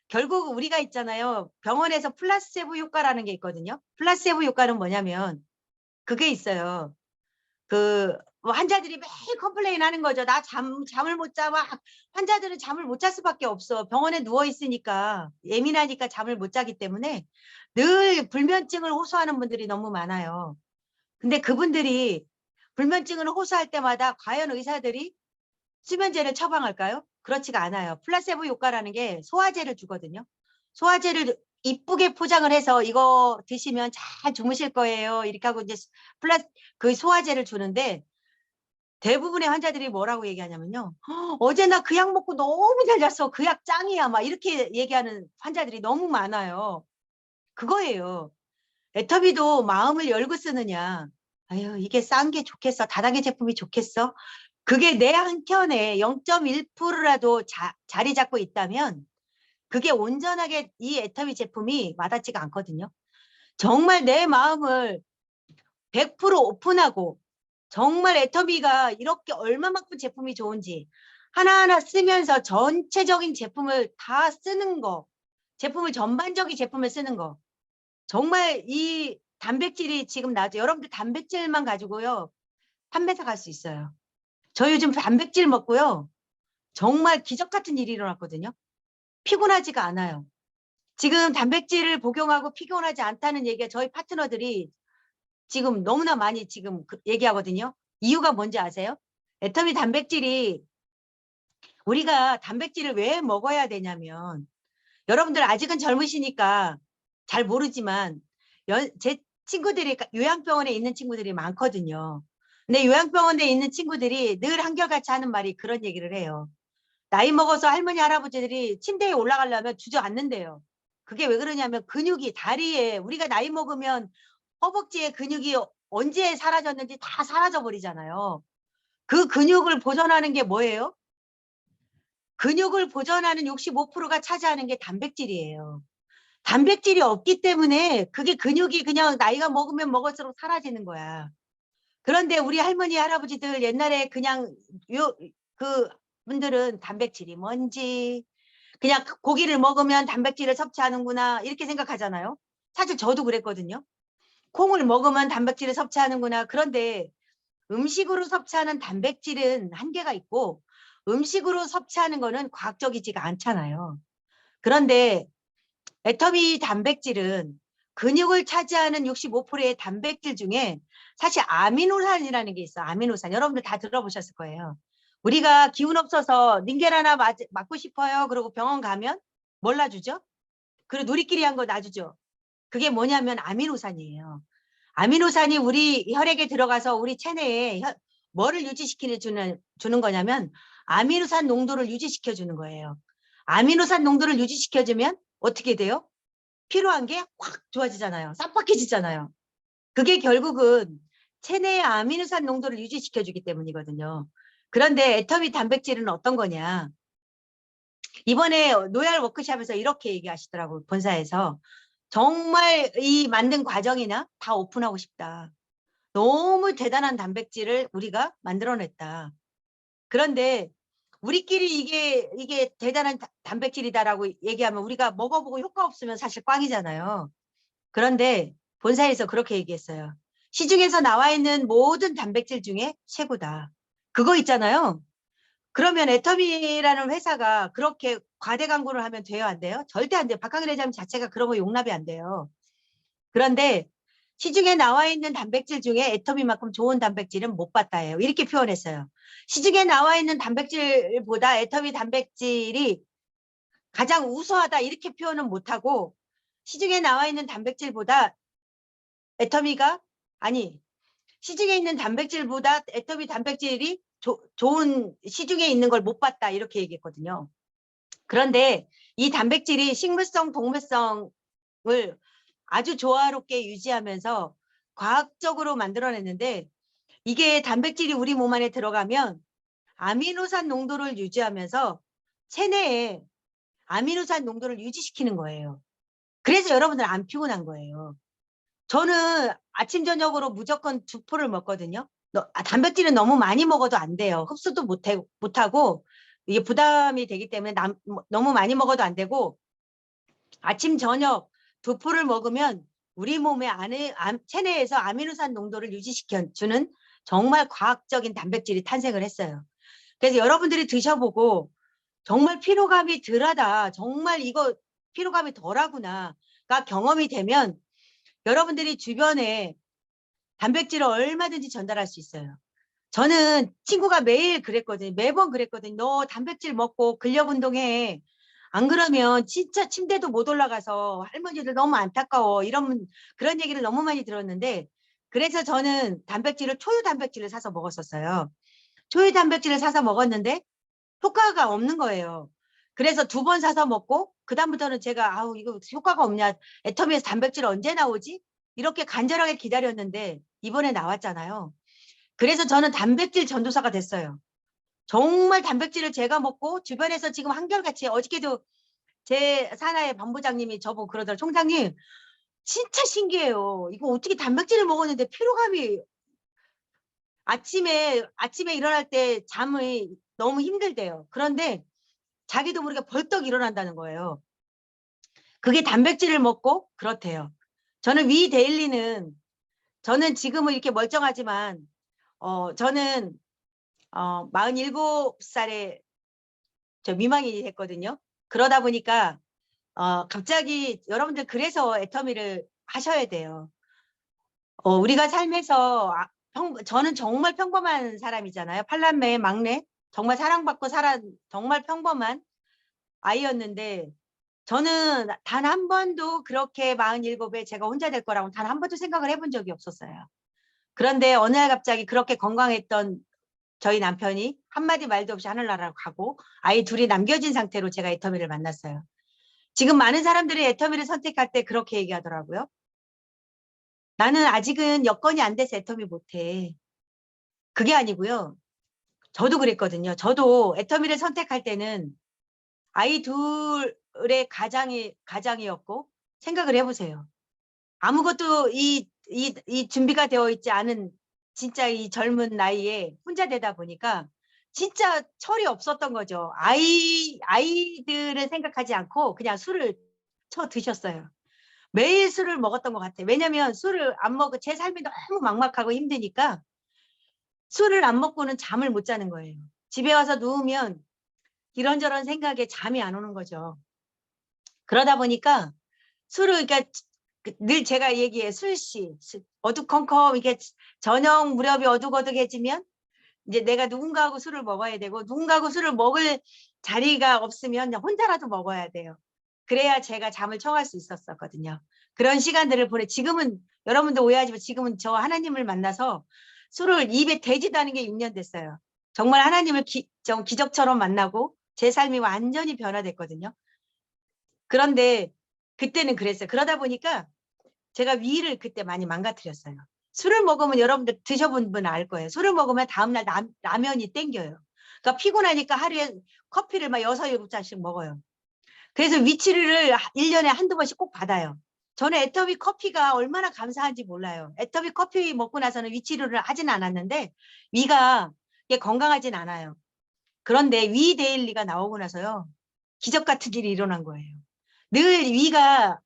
결국 우리가 있잖아요. 병원에서 플라세보 효과라는 게 있거든요. 플라세보 효과는 뭐냐면 그게 있어요. 뭐 환자들이 매일 컴플레인 하는 거죠. 나 잠을 못 자. 막 환자들은 잠을 못 잘 수밖에 없어. 병원에 누워 있으니까 예민하니까 잠을 못 자기 때문에 늘 불면증을 호소하는 분들이 너무 많아요. 근데 그분들이 불면증을 호소할 때마다 과연 의사들이 수면제를 처방할까요? 그렇지가 않아요. 플라세보 효과라는 게 소화제를 주거든요. 소화제를 이쁘게 포장을 해서 이거 드시면 잘 주무실 거예요. 이렇게 하고 이제 그 소화제를 주는데 대부분의 환자들이 뭐라고 얘기하냐면요. 어제 나 그 약 먹고 너무 잘 잤어. 그 약 짱이야. 막 이렇게 얘기하는 환자들이 너무 많아요. 그거예요. 애터미도 마음을 열고 쓰느냐. 아유, 이게 싼 게 좋겠어. 다단계 제품이 좋겠어. 그게 내 한켠에 0.1%라도 자리 잡고 있다면 그게 온전하게 이 애터미 제품이 와닿지가 않거든요. 정말 내 마음을 100% 오픈하고 정말 애터미가 이렇게 얼마만큼 제품이 좋은지 하나하나 쓰면서 전체적인 제품을 다 쓰는 거, 제품을 전반적인 제품을 쓰는 거. 정말 이 단백질이 지금 나죠. 여러분들 단백질만 가지고요. 판매사 갈 수 있어요. 저 요즘 단백질 먹고요. 정말 기적 같은 일이 일어났거든요. 피곤하지가 않아요. 지금 단백질을 복용하고 피곤하지 않다는 얘기가 저희 파트너들이 지금 너무나 많이 지금 얘기하거든요. 이유가 뭔지 아세요? 애터미 단백질이 우리가 단백질을 왜 먹어야 되냐면 여러분들 아직은 젊으시니까 잘 모르지만 제 친구들이 요양병원에 있는 친구들이 많거든요. 근데 요양병원에 있는 친구들이 늘 한결같이 하는 말이 그런 얘기를 해요. 나이 먹어서 할머니 할아버지들이 침대에 올라가려면 주저앉는데요. 그게 왜 그러냐면 근육이 다리에 우리가 나이 먹으면 허벅지에 근육이 언제 사라졌는지 다 사라져 버리잖아요. 그 근육을 보존하는 게 뭐예요? 근육을 보존하는 65%가 차지하는 게 단백질이에요. 단백질이 없기 때문에 그게 근육이 그냥 나이가 먹으면 먹을수록 사라지는 거야. 그런데 우리 할머니 할아버지들 옛날에 그냥 그 분들은 단백질이 뭔지 그냥 고기를 먹으면 단백질을 섭취하는구나 이렇게 생각하잖아요. 사실 저도 그랬거든요. 콩을 먹으면 단백질을 섭취하는구나. 그런데 음식으로 섭취하는 단백질은 한계가 있고 음식으로 섭취하는 거는 과학적이지가 않잖아요. 그런데 애터미 단백질은 근육을 차지하는 65%의 단백질 중에 사실 아미노산이라는 게 있어. 아미노산. 여러분들 다 들어보셨을 거예요. 우리가 기운 없어서 닌겔 하나 맞고 싶어요. 그리고 병원 가면 뭘 놔주죠? 그리고 누리끼리 한 거 놔주죠. 그게 뭐냐면 아미노산이에요. 아미노산이 우리 혈액에 들어가서 우리 체내에 뭐를 주는 거냐면 아미노산 농도를 유지시켜 주는 거예요. 아미노산 농도를 유지시켜 주면 어떻게 돼요? 필요한 게 확 좋아지잖아요. 싹박해지잖아요. 그게 결국은 체내의 아미노산 농도를 유지시켜 주기 때문이거든요. 그런데 애터미 단백질은 어떤 거냐? 이번에 노얄 워크숍에서 이렇게 얘기하시더라고요. 본사에서. 정말 이 만든 과정이나 다 오픈하고 싶다. 너무 대단한 단백질을 우리가 만들어냈다. 그런데 우리끼리 이게 대단한 단백질이다라고 얘기하면 우리가 먹어보고 효과 없으면 사실 꽝이잖아요. 그런데 본사에서 그렇게 얘기했어요. 시중에서 나와 있는 모든 단백질 중에 최고다. 그거 있잖아요. 그러면 애터미라는 회사가 그렇게 과대 광고를 하면 돼요, 안 돼요? 절대 안 돼요. 박항일 회장님 자체가 그런 거 용납이 안 돼요. 그런데 시중에 나와 있는 단백질 중에 애터미만큼 좋은 단백질은 못 봤다예요. 이렇게 표현했어요. 시중에 나와 있는 단백질보다 애터미 단백질이 가장 우수하다 이렇게 표현은 못하고 시중에 나와 있는 단백질보다 시중에 있는 단백질보다 애터미 단백질이 좋은 시중에 있는 걸 못 봤다 이렇게 얘기했거든요. 그런데 이 단백질이 식물성, 동물성을 아주 조화롭게 유지하면서 과학적으로 만들어냈는데 이게 단백질이 우리 몸 안에 들어가면 아미노산 농도를 유지하면서 체내에 아미노산 농도를 유지시키는 거예요. 그래서 여러분들 안 피곤한 거예요. 저는 아침 저녁으로 무조건 2포를 먹거든요. 단백질은 너무 많이 먹어도 안 돼요. 흡수도 못하고 이게 부담이 되기 때문에 너무 많이 먹어도 안 되고 아침 저녁 2포를 먹으면 우리 몸의 체내에서 아미노산 농도를 유지시켜주는 정말 과학적인 단백질이 탄생을 했어요. 그래서 여러분들이 드셔보고 정말 피로감이 덜하다. 정말 이거 피로감이 덜하구나가 경험이 되면 여러분들이 주변에 단백질을 얼마든지 전달할 수 있어요. 저는 친구가 매일 그랬거든요. 매번 그랬거든요. 너 단백질 먹고 근력 운동해. 안 그러면 진짜 침대도 못 올라가서 할머니들 너무 안타까워. 그런 얘기를 너무 많이 들었는데 그래서 저는 초유 단백질을 사서 먹었었어요. 초유 단백질을 사서 먹었는데 효과가 없는 거예요. 그래서 2번 사서 먹고 그다음부터는 제가 이거 효과가 없냐. 애터미에서 단백질 언제 나오지? 이렇게 간절하게 기다렸는데 이번에 나왔잖아요. 그래서 저는 단백질 전도사가 됐어요. 정말 단백질을 제가 먹고 주변에서 지금 한결같이 어저께도 제 산하의 본부장님이 저보고 그러더라고요. 총장님 진짜 신기해요. 이거 어떻게 단백질을 먹었는데 피로감이 아침에 일어날 때 잠이 너무 힘들대요. 그런데 자기도 모르게 벌떡 일어난다는 거예요. 그게 단백질을 먹고 그렇대요. 저는 저는 지금은 이렇게 멀쩡하지만 저는 47살에 미망이 했거든요. 그러다 보니까 갑자기 여러분들 그래서 애터미를 하셔야 돼요. 우리가 삶에서 저는 정말 평범한 사람이잖아요. 8남매의 막내. 정말 사랑받고 정말 평범한 아이였는데 저는 단 한 번도 그렇게 47에 제가 혼자 될 거라고 단 한 번도 생각을 해본 적이 없었어요. 그런데 어느 날 갑자기 그렇게 건강했던 저희 남편이 한마디 말도 없이 하늘나라로 가고 아이 둘이 남겨진 상태로 제가 애터미를 만났어요. 지금 많은 사람들이 애터미를 선택할 때 그렇게 얘기하더라고요. 나는 아직은 여건이 안 돼서 애터미 못해. 그게 아니고요. 저도 그랬거든요. 저도 애터미를 선택할 때는 아이 둘의 가장이었고 생각을 해보세요. 아무것도 이 준비가 되어 있지 않은 진짜 이 젊은 나이에 혼자 되다 보니까 진짜 철이 없었던 거죠. 아이들을 생각하지 않고 그냥 술을 쳐 드셨어요. 매일 술을 먹었던 것 같아요. 왜냐면 술을 안 먹고 제 삶이 너무 막막하고 힘드니까 술을 안 먹고는 잠을 못 자는 거예요. 집에 와서 누우면 이런저런 생각에 잠이 안 오는 거죠. 그러다 보니까 그러니까 늘 제가 얘기해 술씨 어두컴컴 이게 저녁 무렵이 어둑어둑해지면 이제 내가 누군가하고 술을 먹어야 되고 누군가하고 술을 먹을 자리가 없으면 혼자라도 먹어야 돼요. 그래야 제가 잠을 청할 수 있었거든요. 그런 시간들을 지금은 여러분들 오해하지만 지금은 저 하나님을 만나서 술을 입에 대지도 않은 게 6년 됐어요. 정말 하나님을 기적처럼 만나고 제 삶이 완전히 변화됐거든요. 그런데 그때는 그랬어요. 그러다 보니까 제가 위를 그때 많이 망가뜨렸어요. 술을 먹으면 여러분들 드셔본 분은 알 거예요. 술을 먹으면 다음날 라면이 땡겨요. 그러니까 피곤하니까 하루에 커피를 막 6, 7잔씩 먹어요. 그래서 위치를 1년에 한두 번씩 꼭 받아요. 저는 애터미 커피가 얼마나 감사한지 몰라요. 애터미 커피 먹고 나서는 위치료를 하진 않았는데 위가 건강하진 않아요. 그런데 위 데일리가 나오고 나서요. 기적 같은 일이 일어난 거예요. 늘 위가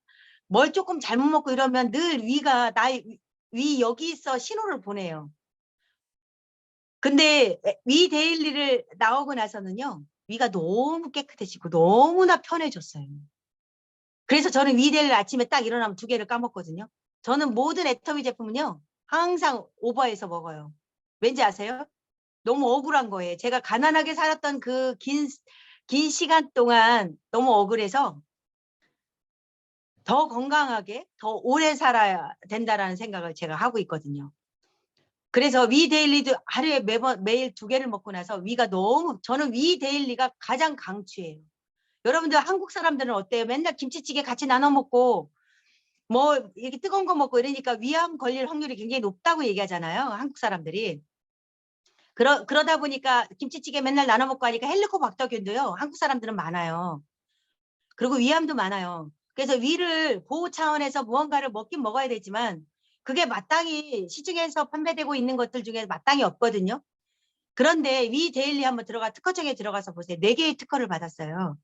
뭘 조금 잘못 먹고 이러면 늘 위가 위 여기 있어 신호를 보내요. 근데 위 데일리를 나오고 나서는요. 위가 너무 깨끗해지고 너무나 편해졌어요. 그래서 저는 위 데일리 아침에 딱 일어나면 2개를 까먹거든요. 저는 모든 애터미 제품은요. 항상 오버해서 먹어요. 왠지 아세요? 너무 억울한 거예요. 제가 가난하게 살았던 그 긴 시간 동안 너무 억울해서 더 건강하게 더 오래 살아야 된다라는 생각을 제가 하고 있거든요. 그래서 위 데일리도 하루에 매일 2개를 먹고 나서 위가 저는 위 데일리가 가장 강추예요. 여러분들 한국 사람들은 어때요? 맨날 김치찌개 같이 나눠 먹고 뭐 이렇게 뜨거운 거 먹고 이러니까 위암 걸릴 확률이 굉장히 높다고 얘기하잖아요. 한국 사람들이. 그러다 보니까 김치찌개 맨날 나눠 먹고 하니까 헬리코박터균도요. 한국 사람들은 많아요. 그리고 위암도 많아요. 그래서 위를 보호 차원에서 무언가를 먹긴 먹어야 되지만 그게 마땅히 시중에서 판매되고 있는 것들 중에 마땅히 없거든요. 그런데 위 데일리 한번 특허청에 들어가서 보세요. 4개의 특허를 받았어요.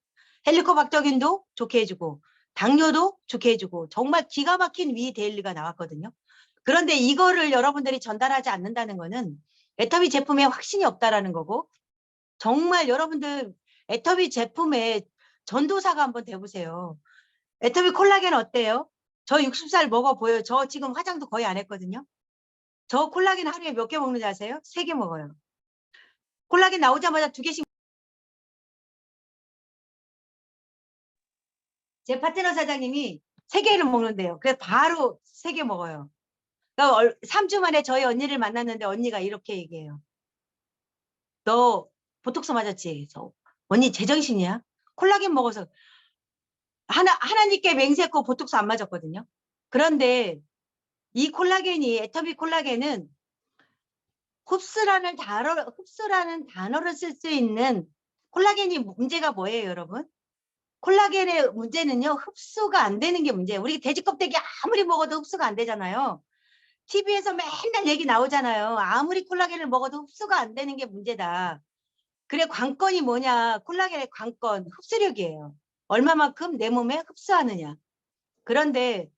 헬리코박터균도 좋게 해주고 당뇨도 좋게 해주고 정말 기가 막힌 위 데일리가 나왔거든요. 그런데 이거를 여러분들이 전달하지 않는다는 거는 애터미 제품에 확신이 없다라는 거고 정말 여러분들 애터미 제품에 전도사가 한번 돼보세요. 애터미 콜라겐 어때요? 저 60살 먹어 보여요. 저 지금 화장도 거의 안 했거든요. 저 콜라겐 하루에 몇 개 먹는지 아세요? 3개 먹어요. 콜라겐 나오자마자 2개씩. 제 파트너 사장님이 3개를 먹는데요. 그래서 바로 3개 먹어요. 그러니까 3주 만에 저희 언니를 만났는데 언니가 이렇게 얘기해요. 너 보톡스 맞았지? 그래서 언니 제정신이야? 콜라겐 먹어서 하나님께 맹세했고 보톡스 안 맞았거든요. 그런데 이 콜라겐이 애터미 콜라겐은 흡수라는 단어를 쓸 수 있는 콜라겐이 문제가 뭐예요, 여러분? 콜라겐의 문제는요, 흡수가 안 되는 게 문제예요. 우리 돼지 껍데기 아무리 먹어도 흡수가 안 되잖아요. TV에서 맨날 얘기 나오잖아요. 아무리 콜라겐을 먹어도 흡수가 안 되는 게 문제다. 그래, 관건이 뭐냐? 콜라겐의 관건, 흡수력이에요. 얼마만큼 내 몸에 흡수하느냐. 그런데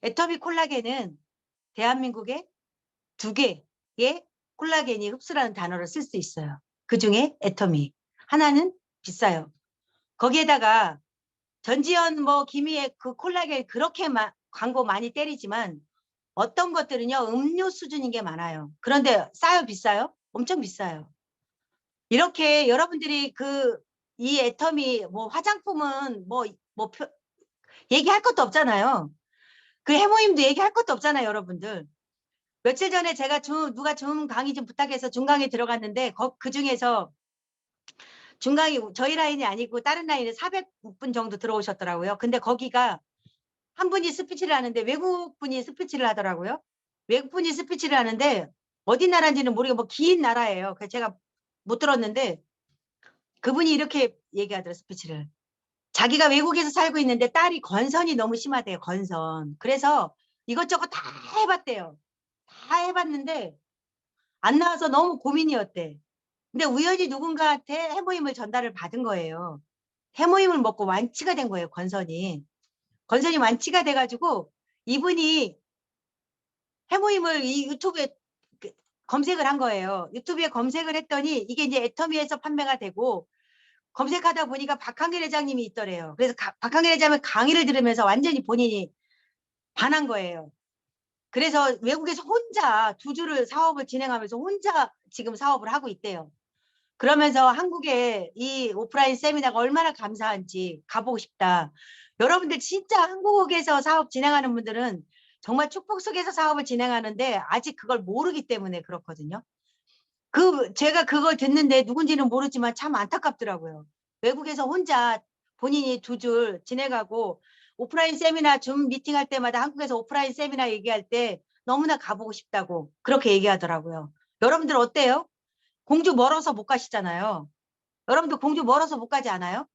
애터미 콜라겐은 대한민국에 2개의 콜라겐이 흡수라는 단어를 쓸 수 있어요. 그중에 애터미. 하나는 비싸요. 거기에다가 전지현 김희애 그 콜라겐 그렇게 광고 많이 때리지만 어떤 것들은요 음료 수준인 게 많아요. 그런데 싸요 비싸요? 엄청 비싸요. 이렇게 여러분들이 이 애터미 화장품은 얘기할 것도 없잖아요. 그 해모임도 얘기할 것도 없잖아요, 여러분들. 며칠 전에 제가 누가 줌 강의 좀 부탁해서 줌 강의 들어갔는데 그 중에서 줌 강의 저희 라인이 아니고 다른 라인에 400분 정도 들어오셨더라고요. 근데 거기가 한 분이 스피치를 하는데 외국 분이 스피치를 하더라고요. 외국 분이 스피치를 하는데 어디 나라인지는 모르겠고 긴 나라예요. 그래서 제가 못 들었는데 그분이 이렇게 얘기하더라고요. 스피치를. 자기가 외국에서 살고 있는데 딸이 건선이 너무 심하대요. 건선. 그래서 이것저것 다 해봤대요. 다 해봤는데 안 나와서 너무 고민이었대. 근데 우연히 누군가한테 해모임을 전달을 받은 거예요. 해모임을 먹고 완치가 된 거예요. 건선이 완치가 돼가지고 이분이 해모임을 이 유튜브에 검색을 한 거예요. 유튜브에 검색을 했더니 이게 이제 애터미에서 판매가 되고 검색하다 보니까 박한길 회장님이 있더래요. 그래서 박한길 회장님 강의를 들으면서 완전히 본인이 반한 거예요. 그래서 외국에서 혼자 2주를 사업을 진행하면서 혼자 지금 사업을 하고 있대요. 그러면서 한국에 이 오프라인 세미나가 얼마나 감사한지 가보고 싶다. 여러분들 진짜 한국에서 사업 진행하는 분들은 정말 축복 속에서 사업을 진행하는데 아직 그걸 모르기 때문에 그렇거든요. 제가 그걸 듣는데 누군지는 모르지만 참 안타깝더라고요. 외국에서 혼자 본인이 두 줄 지내가고 오프라인 세미나 줌 미팅할 때마다 한국에서 오프라인 세미나 얘기할 때 너무나 가보고 싶다고 그렇게 얘기하더라고요. 여러분들 어때요? 공주 멀어서 못 가시잖아요. 여러분들 공주 멀어서 못 가지 않아요?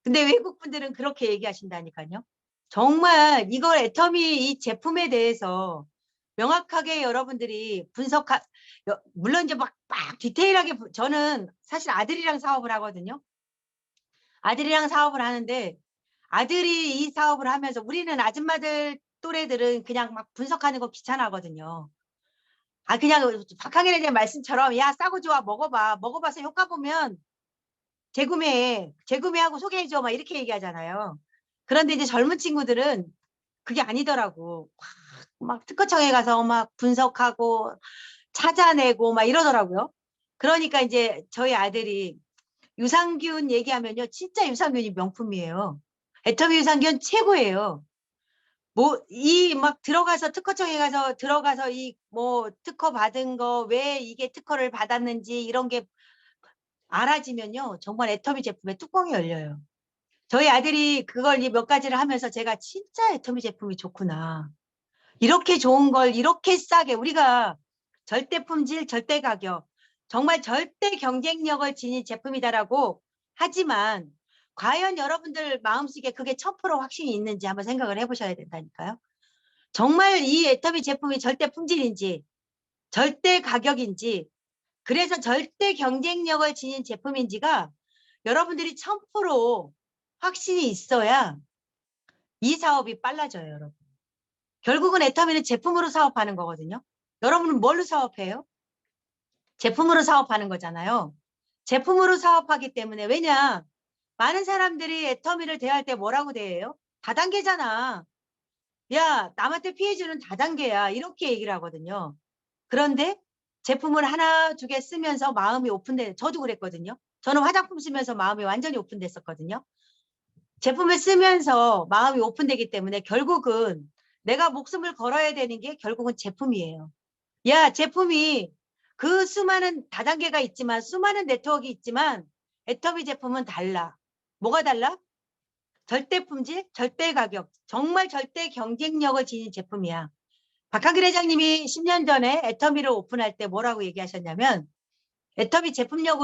근데 외국 분들은 그렇게 얘기하신다니까요. 정말 이걸 애터미 이 제품에 대해서 명확하게 여러분들이 물론 이제 막 디테일하게 저는 사실 아들이랑 사업을 하거든요. 아들이랑 사업을 하는데 아들이 이 사업을 하면서 우리는 아줌마들 또래들은 그냥 막 분석하는 거 귀찮아하거든요. 그냥 박하길에 대한 말씀처럼 야 싸고 좋아 먹어봐. 먹어봐서 효과 보면 재구매하고 소개해줘 막 이렇게 얘기하잖아요. 그런데 이제 젊은 친구들은 그게 아니더라고. 막 특허청에 가서 막 분석하고 찾아내고 막 이러더라고요. 그러니까 이제 저희 아들이 유산균 얘기하면요. 진짜 유산균이 명품이에요. 애터미 유산균 최고예요. 막 들어가서 특허청에 가서 들어가서 특허 받은 거 왜 이게 특허를 받았는지 이런 게 알아지면요. 정말 애터미 제품에 뚜껑이 열려요. 저희 아들이 그걸 몇 가지를 하면서 제가 진짜 애터미 제품이 좋구나. 이렇게 좋은 걸 이렇게 싸게 우리가 절대 품질, 절대 가격, 정말 절대 경쟁력을 지닌 제품이다라고 하지만 과연 여러분들 마음속에 그게 1000% 확신이 있는지 한번 생각을 해보셔야 된다니까요. 정말 이 애터미 제품이 절대 품질인지 절대 가격인지 그래서 절대 경쟁력을 지닌 제품인지가 여러분들이 1000% 확신이 있어야 이 사업이 빨라져요, 여러분. 결국은 애터미는 제품으로 사업하는 거거든요. 여러분은 뭘로 사업해요? 제품으로 사업하는 거잖아요. 제품으로 사업하기 때문에 왜냐? 많은 사람들이 애터미를 대할 때 뭐라고 대해요? 다단계잖아. 야, 남한테 피해주는 다단계야. 이렇게 얘기를 하거든요. 그런데 제품을 하나, 두 개 쓰면서 마음이 저도 그랬거든요. 저는 화장품 쓰면서 마음이 완전히 오픈됐었거든요. 제품을 쓰면서 마음이 오픈되기 때문에 결국은 내가 목숨을 걸어야 되는 게 결국은 제품이에요. 야, 제품이 그 수많은 다단계가 있지만 수많은 네트워크 있지만 애터미 제품은 달라. 뭐가 달라? 절대 품질, 절대 가격, 정말 절대 경쟁력을 지닌 제품이야. 박한길 회장님이 10년 전에 애터미를 오픈할 때 뭐라고 얘기하셨냐면 애터미 제품력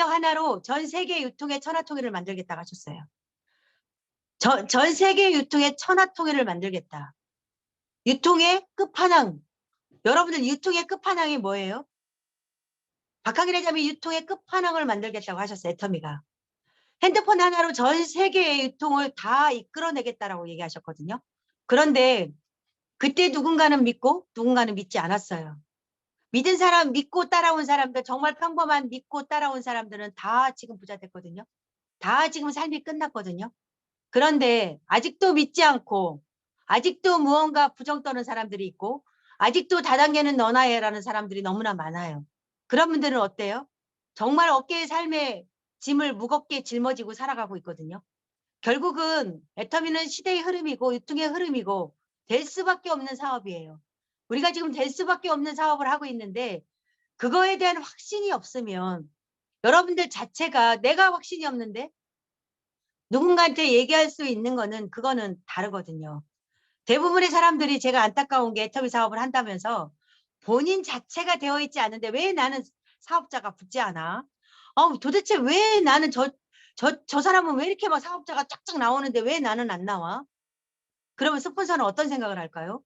하나로 전 세계 유통의 천하통일을 만들겠다고 하셨어요. 전 세계 유통의 천하통일을 만들겠다. 유통의 끝판왕. 여러분들 유통의 끝판왕이 뭐예요? 박한길 회장님이 유통의 끝판왕을 만들겠다고 하셨어요. 애터미가. 핸드폰 하나로 전 세계의 유통을 다 이끌어내겠다라고 얘기하셨거든요. 그런데 그때 누군가는 믿고 누군가는 믿지 않았어요. 믿은 사람, 믿고 따라온 사람들, 정말 평범한 믿고 따라온 사람들은 다 지금 부자 됐거든요. 다 지금 삶이 끝났거든요. 그런데 아직도 믿지 않고 아직도 무언가 부정 떠는 사람들이 있고 아직도 다단계는 너나 해라는 사람들이 너무나 많아요. 그런 분들은 어때요? 정말 어깨의 삶에 짐을 무겁게 짊어지고 살아가고 있거든요. 결국은 애터미는 시대의 흐름이고 유통의 흐름이고 될 수밖에 없는 사업이에요. 우리가 지금 될 수밖에 없는 사업을 하고 있는데 그거에 대한 확신이 없으면 여러분들 자체가 내가 확신이 없는데 누군가한테 얘기할 수 있는 거는 그거는 다르거든요. 대부분의 사람들이 제가 안타까운 게 애터미 사업을 한다면서 본인 자체가 되어 있지 않은데 왜 나는 사업자가 붙지 않아? 도대체 왜 나는 저 사람은 왜 이렇게 막 사업자가 쫙쫙 나오는데 왜 나는 안 나와? 그러면 스폰서는 어떤 생각을 할까요?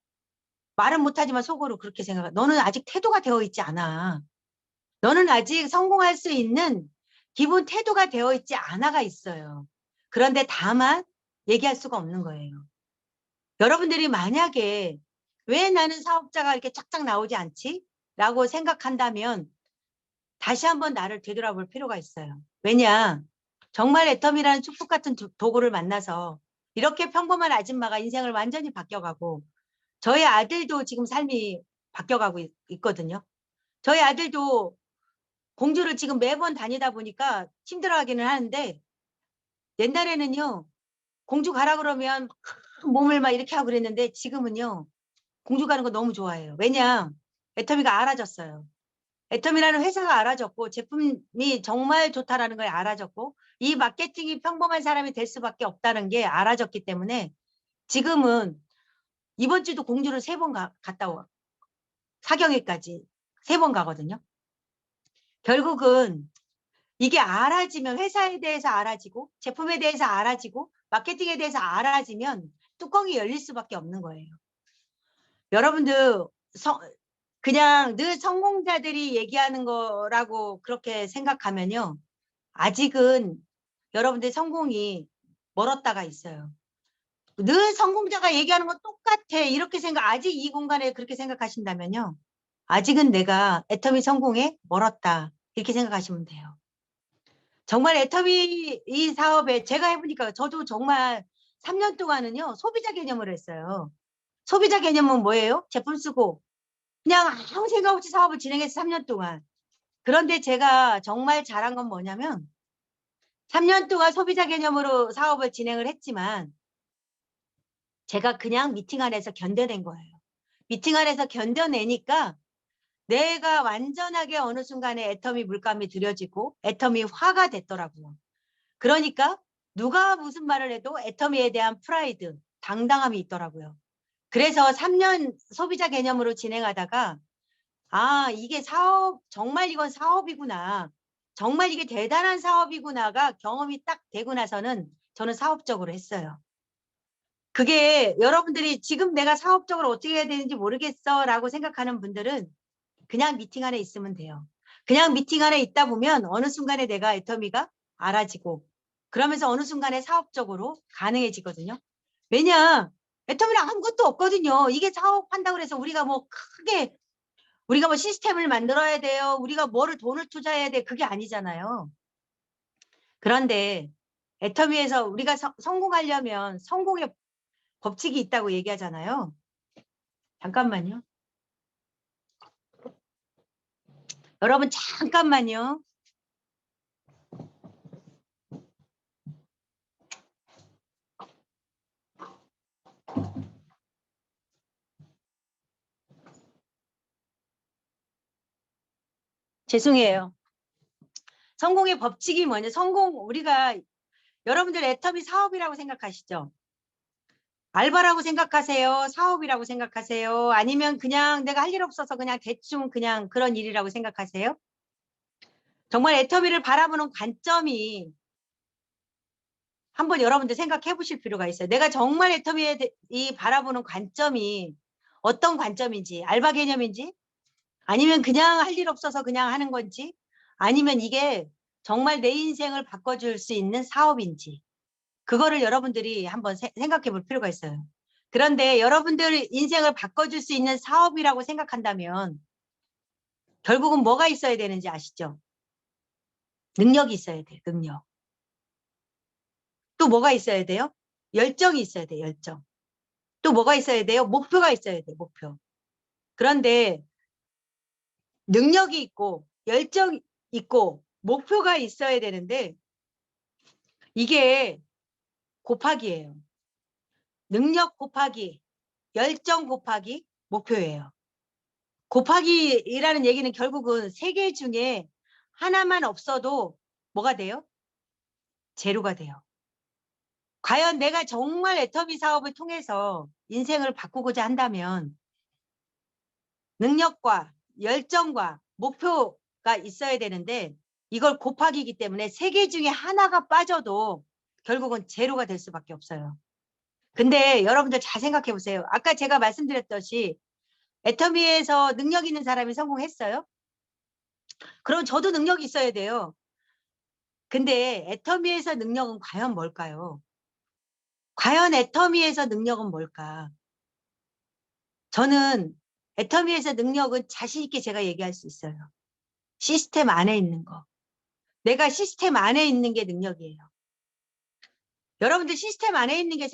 말은 못하지만 속으로 그렇게 생각해. 너는 아직 태도가 되어 있지 않아. 너는 아직 성공할 수 있는 기본 태도가 되어 있지 않아가 있어요. 그런데 다만 얘기할 수가 없는 거예요. 여러분들이 만약에 왜 나는 사업자가 이렇게 쫙쫙 나오지 않지? 라고 생각한다면 다시 한번 나를 되돌아볼 필요가 있어요. 왜냐? 정말 애터미라는 축복 같은 도구를 만나서 이렇게 평범한 아줌마가 인생을 완전히 바뀌어가고 저희 아들도 지금 삶이 바뀌어가고 있거든요. 저희 아들도 공주를 지금 매번 다니다 보니까 힘들어하기는 하는데 옛날에는요. 공주 가라 그러면 몸을 막 이렇게 하고 그랬는데 지금은요. 공주 가는 거 너무 좋아해요. 왜냐? 애터미가 알아졌어요. 애터미라는 회사가 알아졌고 제품이 정말 좋다라는 걸 알아졌고 이 마케팅이 평범한 사람이 될 수밖에 없다는 게 알아졌기 때문에 지금은 이번 주도 공주를 3번 갔다 와. 사경회까지 3번 가거든요. 결국은 이게 알아지면 회사에 대해서 알아지고 제품에 대해서 알아지고 마케팅에 대해서 알아지면 뚜껑이 열릴 수밖에 없는 거예요. 여러분들 그냥 늘 성공자들이 얘기하는 거라고 그렇게 생각하면요. 아직은 여러분들 성공이 멀었다가 있어요. 늘 성공자가 얘기하는 건 똑같아. 이렇게 아직 이 공간에 그렇게 생각하신다면요. 아직은 내가 애터미 성공에 멀었다. 이렇게 생각하시면 돼요. 정말 애터미 이 사업에 제가 해보니까 저도 정말 3년 동안은요. 소비자 개념을 했어요. 소비자 개념은 뭐예요? 제품 쓰고 그냥 아무 생각 없이 사업을 진행해서 3년 동안. 그런데 제가 정말 잘한 건 뭐냐면 3년 동안 소비자 개념으로 사업을 진행을 했지만 제가 그냥 미팅 안에서 견뎌낸 거예요. 미팅 안에서 견뎌내니까 내가 완전하게 어느 순간에 애터미 물감이 들여지고 애터미 화가 됐더라고요. 그러니까 누가 무슨 말을 해도 애터미에 대한 프라이드, 당당함이 있더라고요. 그래서 3년 소비자 개념으로 진행하다가 아, 이게 사업, 정말 이건 사업이구나. 정말 이게 대단한 사업이구나가 경험이 딱 되고 나서는 저는 사업적으로 했어요. 그게 여러분들이 지금 내가 사업적으로 어떻게 해야 되는지 모르겠어 라고 생각하는 분들은 그냥 미팅 안에 있으면 돼요. 그냥 미팅 안에 있다 보면 어느 순간에 내가 애터미가 알아지고 그러면서 어느 순간에 사업적으로 가능해지거든요. 왜냐? 애터미는 아무것도 없거든요. 이게 사업한다고 해서 우리가 뭐 크게 우리가 뭐 시스템을 만들어야 돼요. 우리가 뭐를 돈을 투자해야 돼. 그게 아니잖아요. 그런데 애터미에서 우리가 성공하려면 성공의 법칙이 있다고 얘기하잖아요. 잠깐만요. 여러분 잠깐만요. 죄송해요. 성공의 법칙이 뭐냐? 우리가 여러분들 애터미 사업이라고 생각하시죠? 알바라고 생각하세요? 사업이라고 생각하세요? 아니면 그냥 내가 할 일 없어서 그냥 대충 그냥 그런 일이라고 생각하세요? 정말 애터미를 바라보는 관점이 한번 여러분들 생각해 보실 필요가 있어요. 내가 정말 애터미에 바라보는 관점이 어떤 관점인지, 알바 개념인지, 아니면 그냥 할 일 없어서 그냥 하는 건지, 아니면 이게 정말 내 인생을 바꿔줄 수 있는 사업인지, 그거를 여러분들이 한번 생각해 볼 필요가 있어요. 그런데 여러분들 인생을 바꿔줄 수 있는 사업이라고 생각한다면 결국은 뭐가 있어야 되는지 아시죠? 능력이 있어야 돼요. 능력. 또 뭐가 있어야 돼요? 열정이 있어야 돼요. 열정. 또 뭐가 있어야 돼요? 목표가 있어야 돼요. 목표. 그런데 능력이 있고 열정이 있고 목표가 있어야 되는데 이게 곱하기예요. 능력 곱하기 열정 곱하기 목표예요. 곱하기라는 얘기는 결국은 3개 중에 하나만 없어도 뭐가 돼요? 제로가 돼요. 과연 내가 정말 애터미 사업을 통해서 인생을 바꾸고자 한다면 능력과 열정과 목표가 있어야 되는데 이걸 곱하기이기 때문에 3개 중에 하나가 빠져도 결국은 제로가 될 수밖에 없어요. 근데 여러분들 잘 생각해 보세요. 아까 제가 말씀드렸듯이 애터미에서 능력 있는 사람이 성공했어요? 그럼 저도 능력이 있어야 돼요. 근데 애터미에서 능력은 과연 뭘까요? 과연 애터미에서 능력은 뭘까? 저는 애터미에서 능력은 자신 있게 제가 얘기할 수 있어요. 시스템 안에 있는 거. 내가 시스템 안에 있는 게 능력이에요. 여러분들 시스템 안에 있는 게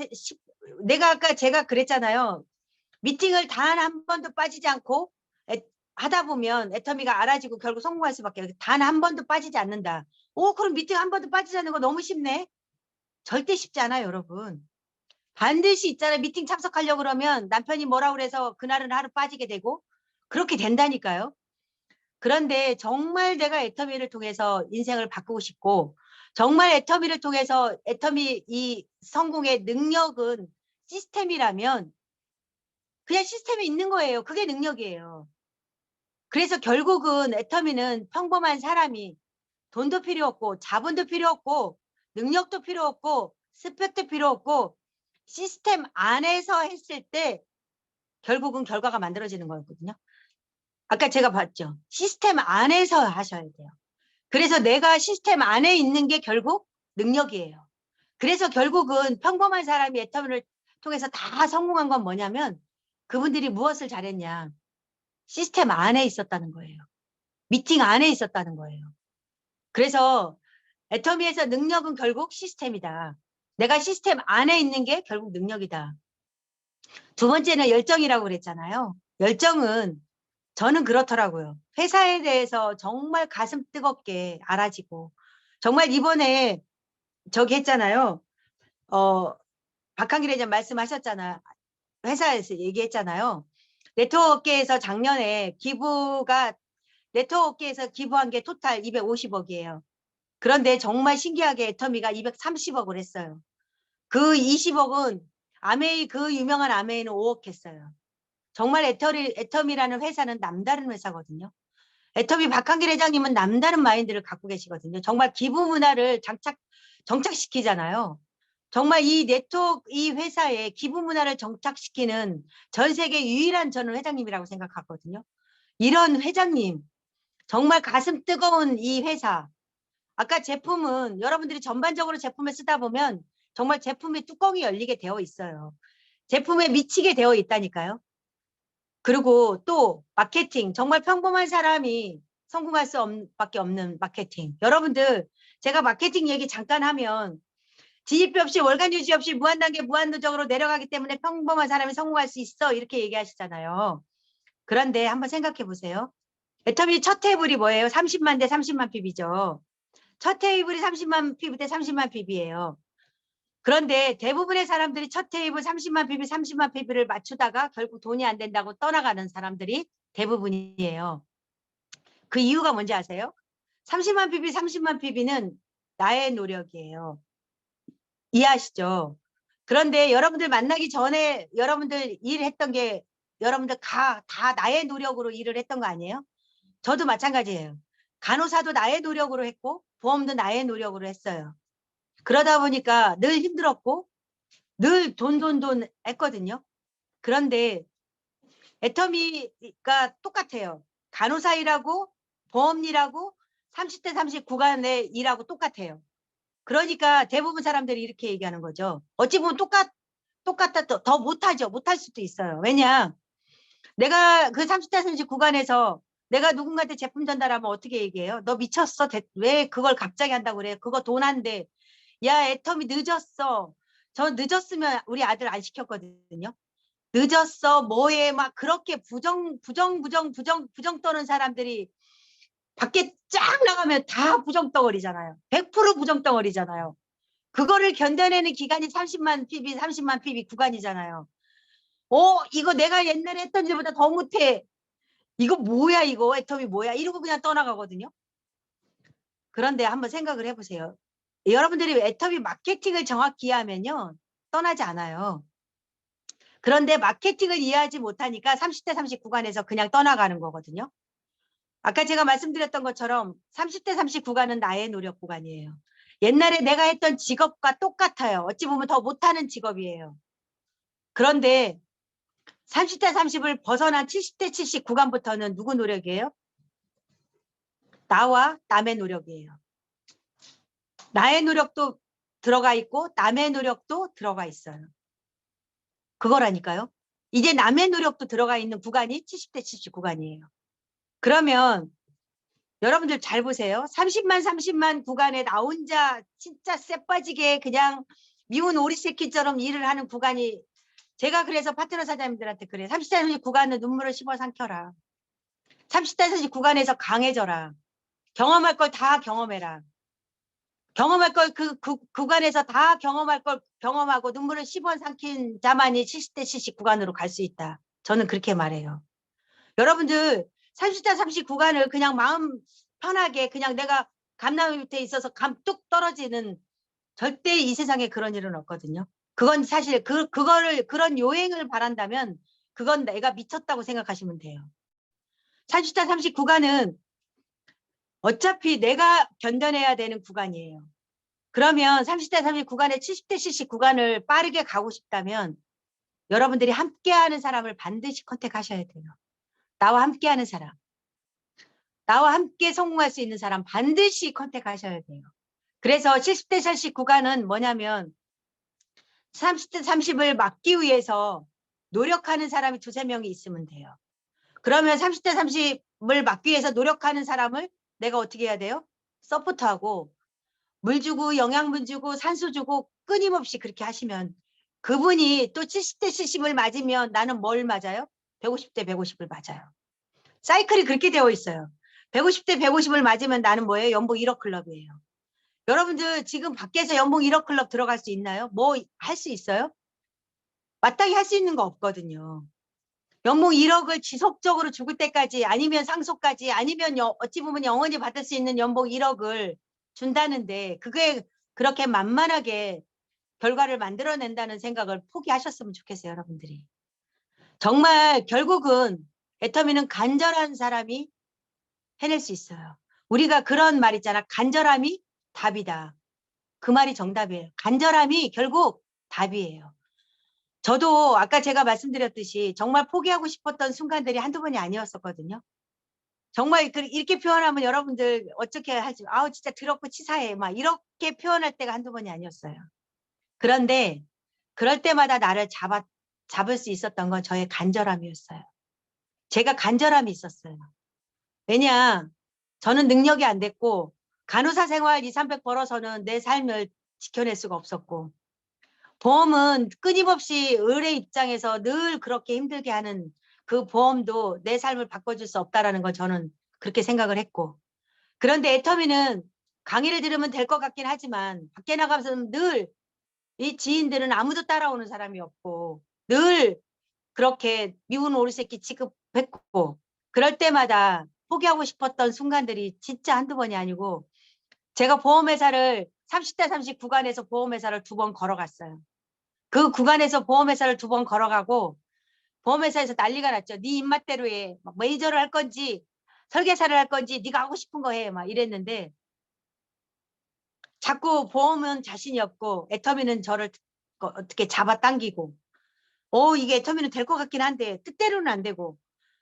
내가 아까 제가 그랬잖아요. 미팅을 단 한 번도 빠지지 않고 하다 보면 애터미가 알아지고 결국 성공할 수밖에 없어요. 단 한 번도 빠지지 않는다. 오, 그럼 미팅 한 번도 빠지지 않는 거 너무 쉽네. 절대 쉽지 않아요, 여러분. 반드시 있잖아요. 미팅 참석하려고 그러면 남편이 뭐라 그래서 그날은 하루 빠지게 되고 그렇게 된다니까요. 그런데 정말 내가 애터미를 통해서 인생을 바꾸고 싶고 정말 애터미를 통해서 애터미 이 성공의 능력은 시스템이라면 그냥 시스템에 있는 거예요. 그게 능력이에요. 그래서 결국은 애터미는 평범한 사람이 돈도 필요 없고 자본도 필요 없고 능력도 필요 없고 스펙도 필요 없고 시스템 안에서 했을 때 결국은 결과가 만들어지는 거거든요. 아까 제가 봤죠. 시스템 안에서 하셔야 돼요. 그래서 내가 시스템 안에 있는 게 결국 능력이에요. 그래서 결국은 평범한 사람이 애터미를 통해서 다 성공한 건 뭐냐면 그분들이 무엇을 잘했냐. 시스템 안에 있었다는 거예요. 미팅 안에 있었다는 거예요. 그래서 애터미에서 능력은 결국 시스템이다. 내가 시스템 안에 있는 게 결국 능력이다. 두 번째는 열정이라고 그랬잖아요. 열정은 저는 그렇더라고요. 회사에 대해서 정말 가슴 뜨겁게 알아지고 정말 이번에 저기 했잖아요. 박한길 회장 말씀하셨잖아요. 회사에서 얘기했잖아요. 네트워크업계에서 작년에 네트워크업계에서 기부한 게 토탈 250억이에요. 그런데 정말 신기하게 애터미가 230억을 했어요. 그 20억은 그 유명한 아메이는 5억 했어요. 정말 애터미라는 회사는 남다른 회사거든요. 애터미 박한길 회장님은 남다른 마인드를 갖고 계시거든요. 정말 기부 문화를 정착시키잖아요. 정말 이 회사에 기부 문화를 정착시키는 전 세계 유일한 저는 회장님이라고 생각하거든요. 이런 회장님, 정말 가슴 뜨거운 이 회사. 아까 제품은 여러분들이 전반적으로 제품을 쓰다 보면 정말 제품의 뚜껑이 열리게 되어 있어요. 제품에 미치게 되어 있다니까요. 그리고 또 마케팅, 정말 평범한 사람이 성공할 수밖에 없는 마케팅. 여러분들 제가 마케팅 얘기 잠깐 하면 지지표 없이 월간 유지 없이 무한단계 무한도적으로 내려가기 때문에 평범한 사람이 성공할 수 있어 이렇게 얘기하시잖아요. 그런데 한번 생각해 보세요. 애터미 첫 테이블이 뭐예요? 30만 대 30만 PB죠. 첫 테이블이 30만 PB 대 30만 PB예요. 그런데 대부분의 사람들이 첫 테이블 30만 PB, 30만 PB를 맞추다가 결국 돈이 안 된다고 떠나가는 사람들이 대부분이에요. 그 이유가 뭔지 아세요? 30만 PB, 30만 PB는 나의 노력이에요. 이해하시죠? 그런데 여러분들 만나기 전에 여러분들 일했던 게 여러분들 다 나의 노력으로 일을 했던 거 아니에요? 저도 마찬가지예요. 간호사도 나의 노력으로 했고 보험도 나의 노력으로 했어요. 그러다 보니까 늘 힘들었고 늘 돈 했거든요. 그런데 애터미가 똑같아요. 간호사 일하고 보험 일하고 30대 30 구간에 일하고 똑같아요. 그러니까 대부분 사람들이 이렇게 얘기하는 거죠. 어찌 보면 똑같다 더 못하죠. 못할 수도 있어요. 왜냐 내가 그 30대 30 구간에서 내가 누군가한테 제품 전달하면 어떻게 얘기해요? 너 미쳤어? 왜 그걸 갑자기 한다고 그래? 그거 돈 안 돼. 야 애터미 늦었어. 저 늦었으면 우리 아들 안 시켰거든요. 늦었어 뭐해 막 그렇게 부정 떠는 사람들이 밖에 쫙 나가면 다 부정덩어리잖아요. 100% 부정덩어리잖아요. 그거를 견뎌내는 기간이 30만 PB, 30만 PB 구간이잖아요. 이거 내가 옛날에 했던 일보다 더 못해. 이거 뭐야 이거 애터미 뭐야 이러고 그냥 떠나가거든요. 그런데 한번 생각을 해보세요. 여러분들이 애터미 마케팅을 정확히 이해하면요. 떠나지 않아요. 그런데 마케팅을 이해하지 못하니까 30대 30 구간에서 그냥 떠나가는 거거든요. 아까 제가 말씀드렸던 것처럼 30대 30 구간은 나의 노력 구간이에요. 옛날에 내가 했던 직업과 똑같아요. 어찌 보면 더 못하는 직업이에요. 그런데 30대 30을 벗어난 70대 70 구간부터는 누구 노력이에요? 나와 남의 노력이에요. 나의 노력도 들어가 있고 남의 노력도 들어가 있어요. 그거라니까요. 이제 남의 노력도 들어가 있는 구간이 70대 70 구간이에요. 그러면 여러분들 잘 보세요. 30만 구간에 나 혼자 진짜 쎄 빠지게 그냥 미운 오리새끼처럼 일을 하는 구간이 제가 그래서 파트너 사장님들한테 그래. 30대 30 구간은 눈물을 씹어 삼켜라. 30대 40 구간에서 강해져라. 경험할 걸 다 경험해라. 경험할 걸 그 구간에서 다 경험할 걸 경험하고 눈물을 씹어 삼킨 자만이 70대 70 구간으로 갈 수 있다. 저는 그렇게 말해요. 여러분들 30대 30 구간을 그냥 마음 편하게 그냥 내가 감나무 밑에 있어서 감 뚝 떨어지는 절대 이 세상에 그런 일은 없거든요. 그건 사실 그거를 그런 요행을 바란다면 그건 내가 미쳤다고 생각하시면 돼요. 30대 30 구간은 어차피 내가 견뎌내야 되는 구간이에요. 그러면 30대 30 구간에 70대 70 구간을 빠르게 가고 싶다면 여러분들이 함께하는 사람을 반드시 컨택하셔야 돼요. 나와 함께하는 사람. 나와 함께 성공할 수 있는 사람 반드시 컨택하셔야 돼요. 그래서 70대 40 구간은 뭐냐면 30대 30을 막기 위해서 노력하는 사람이 두세 명이 있으면 돼요. 그러면 30대 30을 막기 위해서 노력하는 사람을 내가 어떻게 해야 돼요? 서포트하고 물 주고 영양분 주고 산소 주고 끊임없이 그렇게 하시면 그분이 또 70대 70을 맞으면 나는 뭘 맞아요? 150대 150을 맞아요. 사이클이 그렇게 되어 있어요. 150대 150을 맞으면 나는 뭐예요? 연봉 1억 클럽이에요. 여러분들 지금 밖에서 연봉 1억 클럽 들어갈 수 있나요? 뭐 할 수 있어요? 마땅히 할 수 있는 거 없거든요. 연봉 1억을 지속적으로 죽을 때까지 아니면 상속까지 아니면 어찌 보면 영원히 받을 수 있는 연봉 1억을 준다는데 그게 그렇게 만만하게 결과를 만들어낸다는 생각을 포기하셨으면 좋겠어요. 여러분들이. 정말 결국은 애터미는 간절한 사람이 해낼 수 있어요. 우리가 그런 말 있잖아. 간절함이 답이다. 그 말이 정답이에요. 간절함이 결국 답이에요. 저도 아까 제가 말씀드렸듯이 정말 포기하고 싶었던 순간들이 한두 번이 아니었었거든요. 정말 이렇게 표현하면 여러분들 어떻게 하지? 아우 진짜 더럽고 치사해. 막 이렇게 표현할 때가 한두 번이 아니었어요. 그런데 그럴 때마다 나를 잡을 수 있었던 건 저의 간절함이었어요. 제가 간절함이 있었어요. 왜냐? 저는 능력이 안 됐고 간호사 생활 2, 300 벌어서는 내 삶을 지켜낼 수가 없었고 보험은 끊임없이 의뢰 입장에서 늘 그렇게 힘들게 하는 그 보험도 내 삶을 바꿔줄 수 없다라는 걸 저는 그렇게 생각을 했고 그런데 애터미는 강의를 들으면 될 것 같긴 하지만 밖에 나가서는 늘 이 지인들은 아무도 따라오는 사람이 없고 늘 그렇게 미운 오리새끼 취급했고 그럴 때마다 포기하고 싶었던 순간들이 진짜 한두 번이 아니고 제가 보험회사를 30대 30 구간에서 보험회사를 2번 걸어갔어요. 그 구간에서 보험회사를 2번 걸어가고 보험회사에서 난리가 났죠. 네 입맛대로 해. 막 매니저를 할 건지 설계사를 할 건지 네가 하고 싶은 거 해. 막 이랬는데 자꾸 보험은 자신이 없고 애터미는 저를 어떻게 잡아당기고 이게 애터미는 될 것 같긴 한데 뜻대로는 안 되고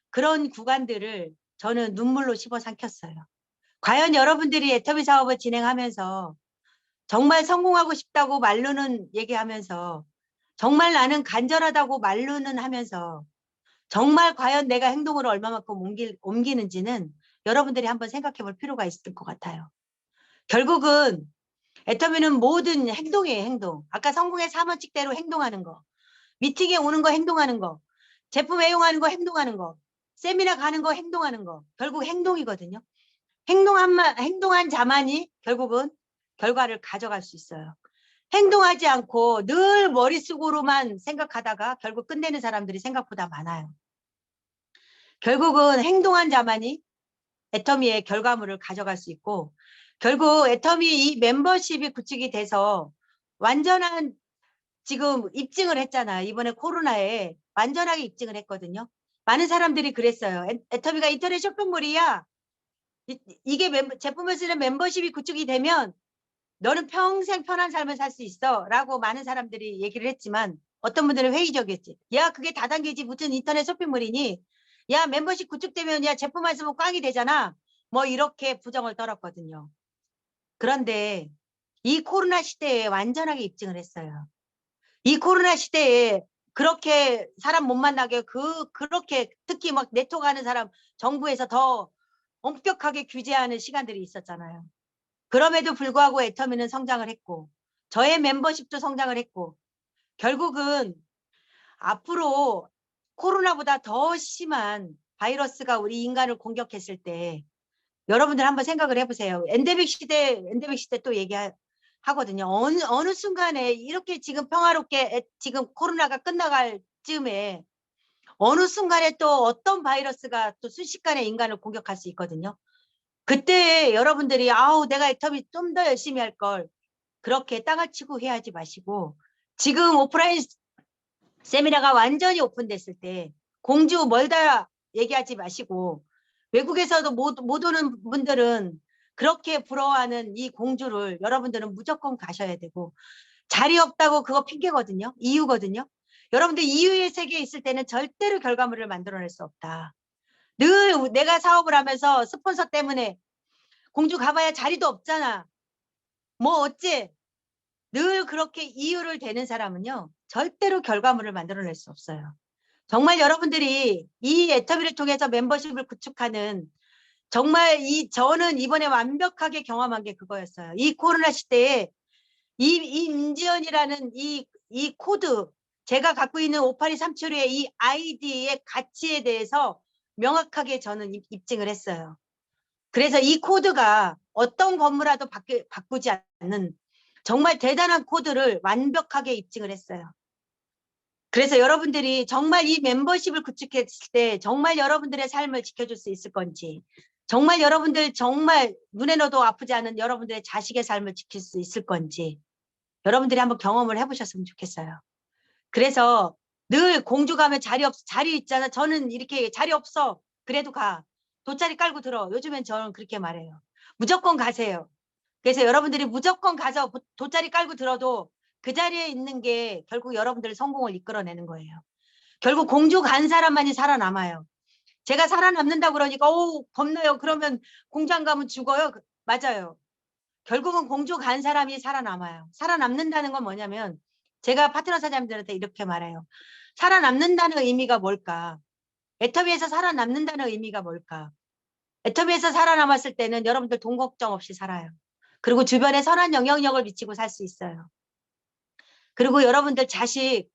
그런 구간들을 저는 눈물로 씹어 삼켰어요. 과연 여러분들이 애터미 사업을 진행하면서 정말 성공하고 싶다고 말로는 얘기하면서 정말 나는 간절하다고 말로는 하면서 정말 과연 내가 행동으로 얼마만큼 옮기는지는 여러분들이 한번 생각해 볼 필요가 있을 것 같아요. 결국은 애터미는 모든 행동이에요. 행동. 아까 성공의 3원칙대로 행동하는 거. 미팅에 오는 거 행동하는 거. 제품 애용하는 거 행동하는 거. 세미나 가는 거 행동하는 거. 결국 행동이거든요. 행동한 자만이 결국은 결과를 가져갈 수 있어요. 행동하지 않고 늘 머릿속으로만 생각하다가 결국 끝내는 사람들이 생각보다 많아요. 결국은 행동한 자만이 애터미의 결과물을 가져갈 수 있고 결국 애터미 이 멤버십이 구축이 돼서 완전한 지금 입증을 했잖아요. 이번에 코로나에 완전하게 입증을 했거든요. 많은 사람들이 그랬어요. 애터미가 인터넷 쇼핑몰이야. 이게 제품을 쓰는 멤버십이 구축이 되면 너는 평생 편한 삶을 살 수 있어 라고 많은 사람들이 얘기를 했지만 어떤 분들은 회의적이었지. 야 그게 다단계지 무슨 인터넷 쇼핑몰이니. 야 멤버십 구축되면 야 제품만 쓰면 꽝이 되잖아. 뭐 이렇게 부정을 떨었거든요. 그런데 이 코로나 시대에 완전하게 입증을 했어요. 이 코로나 시대에 그렇게 사람 못 만나게 그렇게 특히 막 네트워크 하는 사람 정부에서 더 엄격하게 규제하는 시간들이 있었잖아요. 그럼에도 불구하고 애터미는 성장을 했고 저의 멤버십도 성장을 했고 결국은 앞으로 코로나보다 더 심한 바이러스가 우리 인간을 공격했을 때 여러분들 한번 생각을 해보세요. 엔데믹 시대 또 얘기하거든요. 어느 순간에 이렇게 지금 평화롭게 지금 코로나가 끝나갈 즈음에 어느 순간에 또 어떤 바이러스가 또 순식간에 인간을 공격할 수 있거든요. 그때 여러분들이 아우 내가 애터미 좀 더 열심히 할 걸 그렇게 땅을 치고 해하지 마시고 지금 오프라인 세미나가 완전히 오픈됐을 때 공주 멀다 얘기하지 마시고 외국에서도 못 오는 분들은 그렇게 부러워하는 이 공주를 여러분들은 무조건 가셔야 되고 자리 없다고 그거 핑계거든요. 이유거든요. 여러분들 이유의 세계에 있을 때는 절대로 결과물을 만들어낼 수 없다. 늘 내가 사업을 하면서 스폰서 때문에 공주 가봐야 자리도 없잖아. 뭐 어째? 늘 그렇게 이유를 대는 사람은요. 절대로 결과물을 만들어낼 수 없어요. 정말 여러분들이 이 애터미를 통해서 멤버십을 구축하는 정말 저는 이번에 완벽하게 경험한 게 그거였어요. 이 코로나 시대에 이 임지연이라는 이 코드 제가 갖고 있는 582376의 이 아이디의 가치에 대해서 명확하게 저는 입증을 했어요. 그래서 이 코드가 어떤 건물화도 바꾸지 않는 정말 대단한 코드를 완벽하게 입증을 했어요. 그래서 여러분들이 정말 이 멤버십을 구축했을 때 정말 여러분들의 삶을 지켜줄 수 있을 건지 정말 여러분들 정말 눈에 넣어도 아프지 않은 여러분들의 자식의 삶을 지킬 수 있을 건지 여러분들이 한번 경험을 해보셨으면 좋겠어요. 그래서 늘 공주 가면 자리 있잖아. 저는 이렇게 자리 없어. 그래도 가. 돗자리 깔고 들어. 요즘엔 저는 그렇게 말해요. 무조건 가세요. 그래서 여러분들이 무조건 가서 돗자리 깔고 들어도 그 자리에 있는 게 결국 여러분들의 성공을 이끌어내는 거예요. 결국 공주 간 사람만이 살아남아요. 제가 살아남는다고 그러니까 겁나요. 그러면 공주 안 가면 죽어요. 맞아요. 결국은 공주 간 사람이 살아남아요. 살아남는다는 건 뭐냐면 제가 파트너 사장님들한테 이렇게 말해요. 살아남는다는 의미가 뭘까? 애터미에서 살아남는다는 의미가 뭘까? 애터미에서 살아남았을 때는 여러분들 돈 걱정 없이 살아요. 그리고 주변에 선한 영향력을 미치고 살 수 있어요. 그리고 여러분들 자식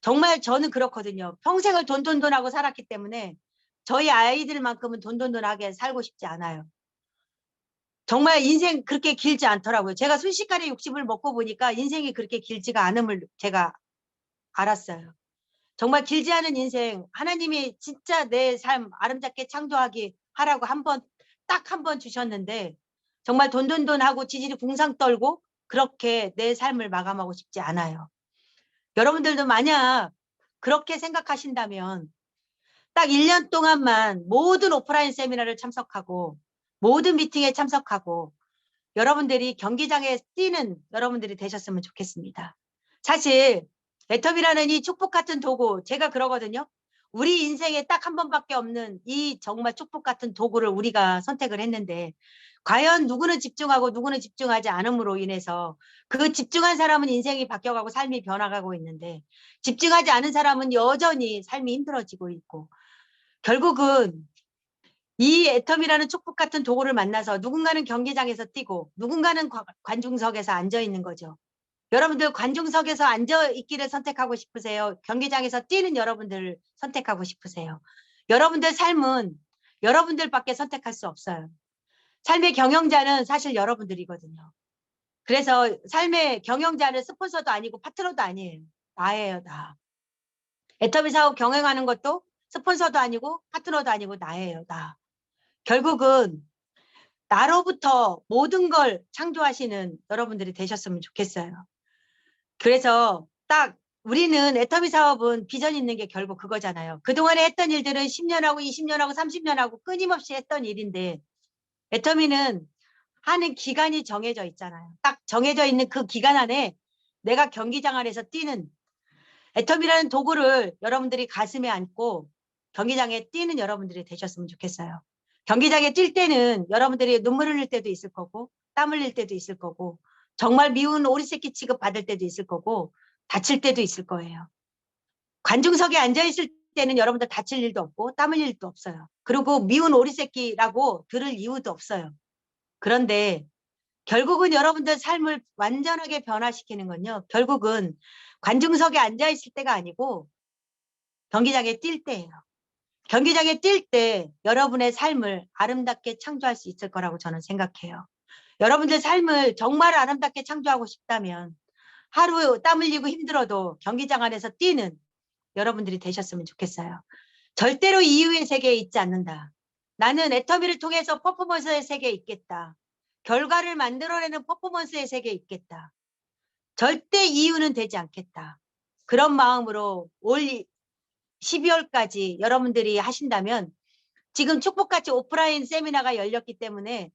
정말 저는 그렇거든요. 평생을 돈하고 살았기 때문에 저희 아이들만큼은 돈하게 살고 싶지 않아요. 정말 인생 그렇게 길지 않더라고요. 제가 순식간에 60을 먹고 보니까 인생이 그렇게 길지가 않음을 제가 알았어요. 정말 길지 않은 인생 하나님이 진짜 내 삶 아름답게 창조하기 하라고 딱 한 번 주셨는데 정말 돈하고 지지리 궁상 떨고 그렇게 내 삶을 마감하고 싶지 않아요. 여러분들도 만약 그렇게 생각하신다면 딱 1년 동안만 모든 오프라인 세미나를 참석하고 모든 미팅에 참석하고 여러분들이 경기장에 뛰는 여러분들이 되셨으면 좋겠습니다. 사실 애터미라는 이 축복 같은 도구 제가 그러거든요. 우리 인생에 딱 한 번밖에 없는 이 정말 축복 같은 도구를 우리가 선택을 했는데 과연 누구는 집중하고 누구는 집중하지 않음으로 인해서 그 집중한 사람은 인생이 바뀌어가고 삶이 변화가고 있는데 집중하지 않은 사람은 여전히 삶이 힘들어지고 있고 결국은 이 애터미라는 축복 같은 도구를 만나서 누군가는 경기장에서 뛰고 누군가는 관중석에서 앉아 있는 거죠. 여러분들 관중석에서 앉아 있기를 선택하고 싶으세요? 경기장에서 뛰는 여러분들을 선택하고 싶으세요? 여러분들 삶은 여러분들밖에 선택할 수 없어요. 삶의 경영자는 사실 여러분들이거든요. 그래서 삶의 경영자는 스폰서도 아니고 파트너도 아니에요. 나예요, 나. 애터미 사업 경영하는 것도 스폰서도 아니고 파트너도 아니고 나예요, 나. 결국은 나로부터 모든 걸 창조하시는 여러분들이 되셨으면 좋겠어요. 그래서 딱 우리는 애터미 사업은 비전 있는 게 결국 그거잖아요. 그동안에 했던 일들은 10년하고 20년하고 30년하고 끊임없이 했던 일인데 애터미는 하는 기간이 정해져 있잖아요. 딱 정해져 있는 그 기간 안에 내가 경기장 안에서 뛰는 애터미라는 도구를 여러분들이 가슴에 안고 경기장에 뛰는 여러분들이 되셨으면 좋겠어요. 경기장에 뛸 때는 여러분들이 눈물 흘릴 때도 있을 거고 땀 흘릴 때도 있을 거고 정말 미운 오리새끼 취급 받을 때도 있을 거고 다칠 때도 있을 거예요. 관중석에 앉아있을 때는 여러분들 다칠 일도 없고 땀 흘릴 일도 없어요. 그리고 미운 오리새끼라고 들을 이유도 없어요. 그런데 결국은 여러분들 삶을 완전하게 변화시키는 건요. 결국은 관중석에 앉아있을 때가 아니고 경기장에 뛸 때예요. 경기장에 뛸 때 여러분의 삶을 아름답게 창조할 수 있을 거라고 저는 생각해요. 여러분들 삶을 정말 아름답게 창조하고 싶다면 하루 땀 흘리고 힘들어도 경기장 안에서 뛰는 여러분들이 되셨으면 좋겠어요. 절대로 이유의 세계에 있지 않는다. 나는 애터미를 통해서 퍼포먼스의 세계에 있겠다. 결과를 만들어내는 퍼포먼스의 세계에 있겠다. 절대 이유는 되지 않겠다. 그런 마음으로 올 12월까지 여러분들이 하신다면 지금 축복같이 오프라인 세미나가 열렸기 때문에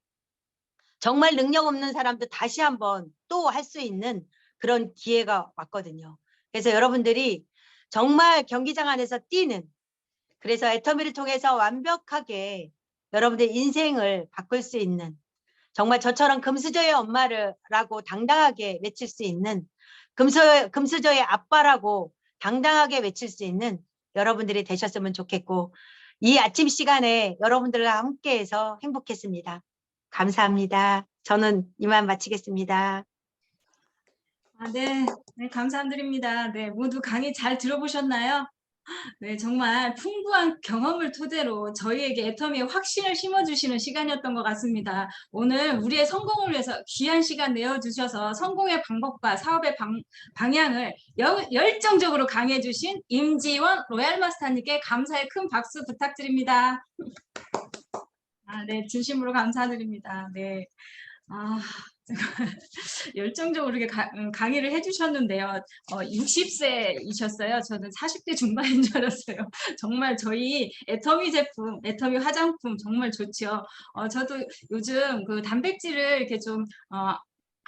정말 능력 없는 사람도 다시 한번 또 할 수 있는 그런 기회가 왔거든요. 그래서 여러분들이 정말 경기장 안에서 뛰는, 그래서 애터미를 통해서 완벽하게 여러분들 인생을 바꿀 수 있는, 정말 저처럼 금수저의 엄마라고 당당하게 외칠 수 있는, 금수저의 아빠라고 당당하게 외칠 수 있는 여러분들이 되셨으면 좋겠고, 이 아침 시간에 여러분들과 함께해서 행복했습니다. 감사합니다. 저는 이만 마치겠습니다. 네, 감사드립니다. 네, 모두 강의 잘 들어보셨나요? 네, 정말 풍부한 경험을 토대로 저희에게 애터미의 확신을 심어주시는 시간이었던 것 같습니다. 오늘 우리의 성공을 위해서 귀한 시간 내어주셔서 성공의 방법과 사업의 방향을 열정적으로 강해주신 임지원 로얄마스터님께 감사의 큰 박수 부탁드립니다. 네, 진심으로 감사드립니다. 네. 열정적으로 이렇게 강의를 해주셨는데요. 60세이셨어요. 저는 40대 중반인 줄 알았어요. 정말 저희 애터미 제품, 애터미 화장품 정말 좋죠. 저도 요즘 그 단백질을 이렇게 좀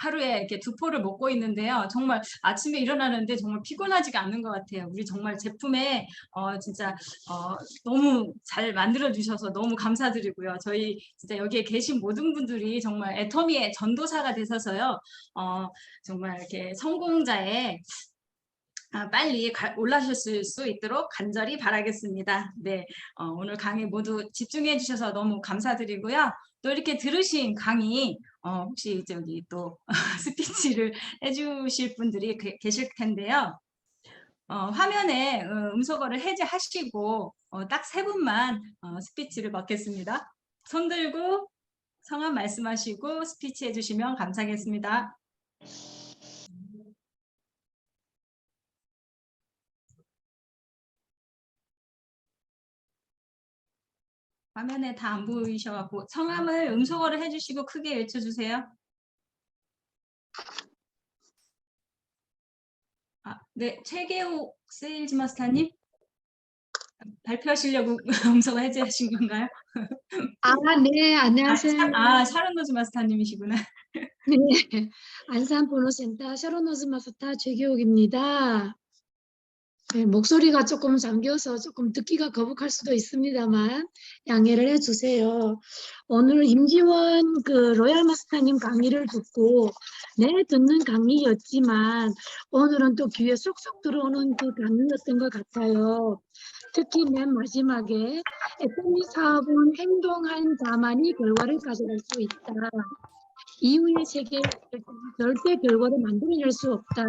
하루에 이렇게 2포를 먹고 있는데요. 정말 아침에 일어나는데 정말 피곤하지가 않는 것 같아요. 우리 정말 제품에 진짜 너무 잘 만들어 주셔서 너무 감사드리고요. 저희 진짜 여기에 계신 모든 분들이 정말 애터미의 전도사가 되셔서요. 정말 이렇게 성공자의 빨리 올라가실 수 있도록 간절히 바라겠습니다. 네, 오늘 강의 모두 집중해 주셔서 너무 감사드리고요. 또 이렇게 들으신 강의 혹시 저기 또 스피치를 해주실 분들이 계실 텐데요. 화면에 음소거를 해제하시고 딱 3분만 스피치를 받겠습니다. 손 들고 성함 말씀하시고 스피치 해주시면 감사하겠습니다. 화면에 다 안 보이셔갖고 성함을 음소거를 해주시고 크게 외쳐주세요. 네, 최계호 세일즈 마스터님 발표하시려고 음소거 해제하신 건가요? 네, 안녕하세요. 샤론 노즈 마스터님이시구나. 네, 안산 번호센터 샤론 노즈 마스터 최기옥입니다. 네, 목소리가 조금 잠겨서 조금 듣기가 거북할 수도 있습니다만 양해를 해주세요. 오늘 임지원 로얄 마스터님 강의를 듣고 듣는 강의였지만 오늘은 또 귀에 쏙쏙 들어오는 그 강의였던 것 같아요. 특히 맨 마지막에 애터미 사업은 행동한 자만이 결과를 가져갈 수 있다. 이후의 세계에 절대 결과를 만들어낼 수 없다.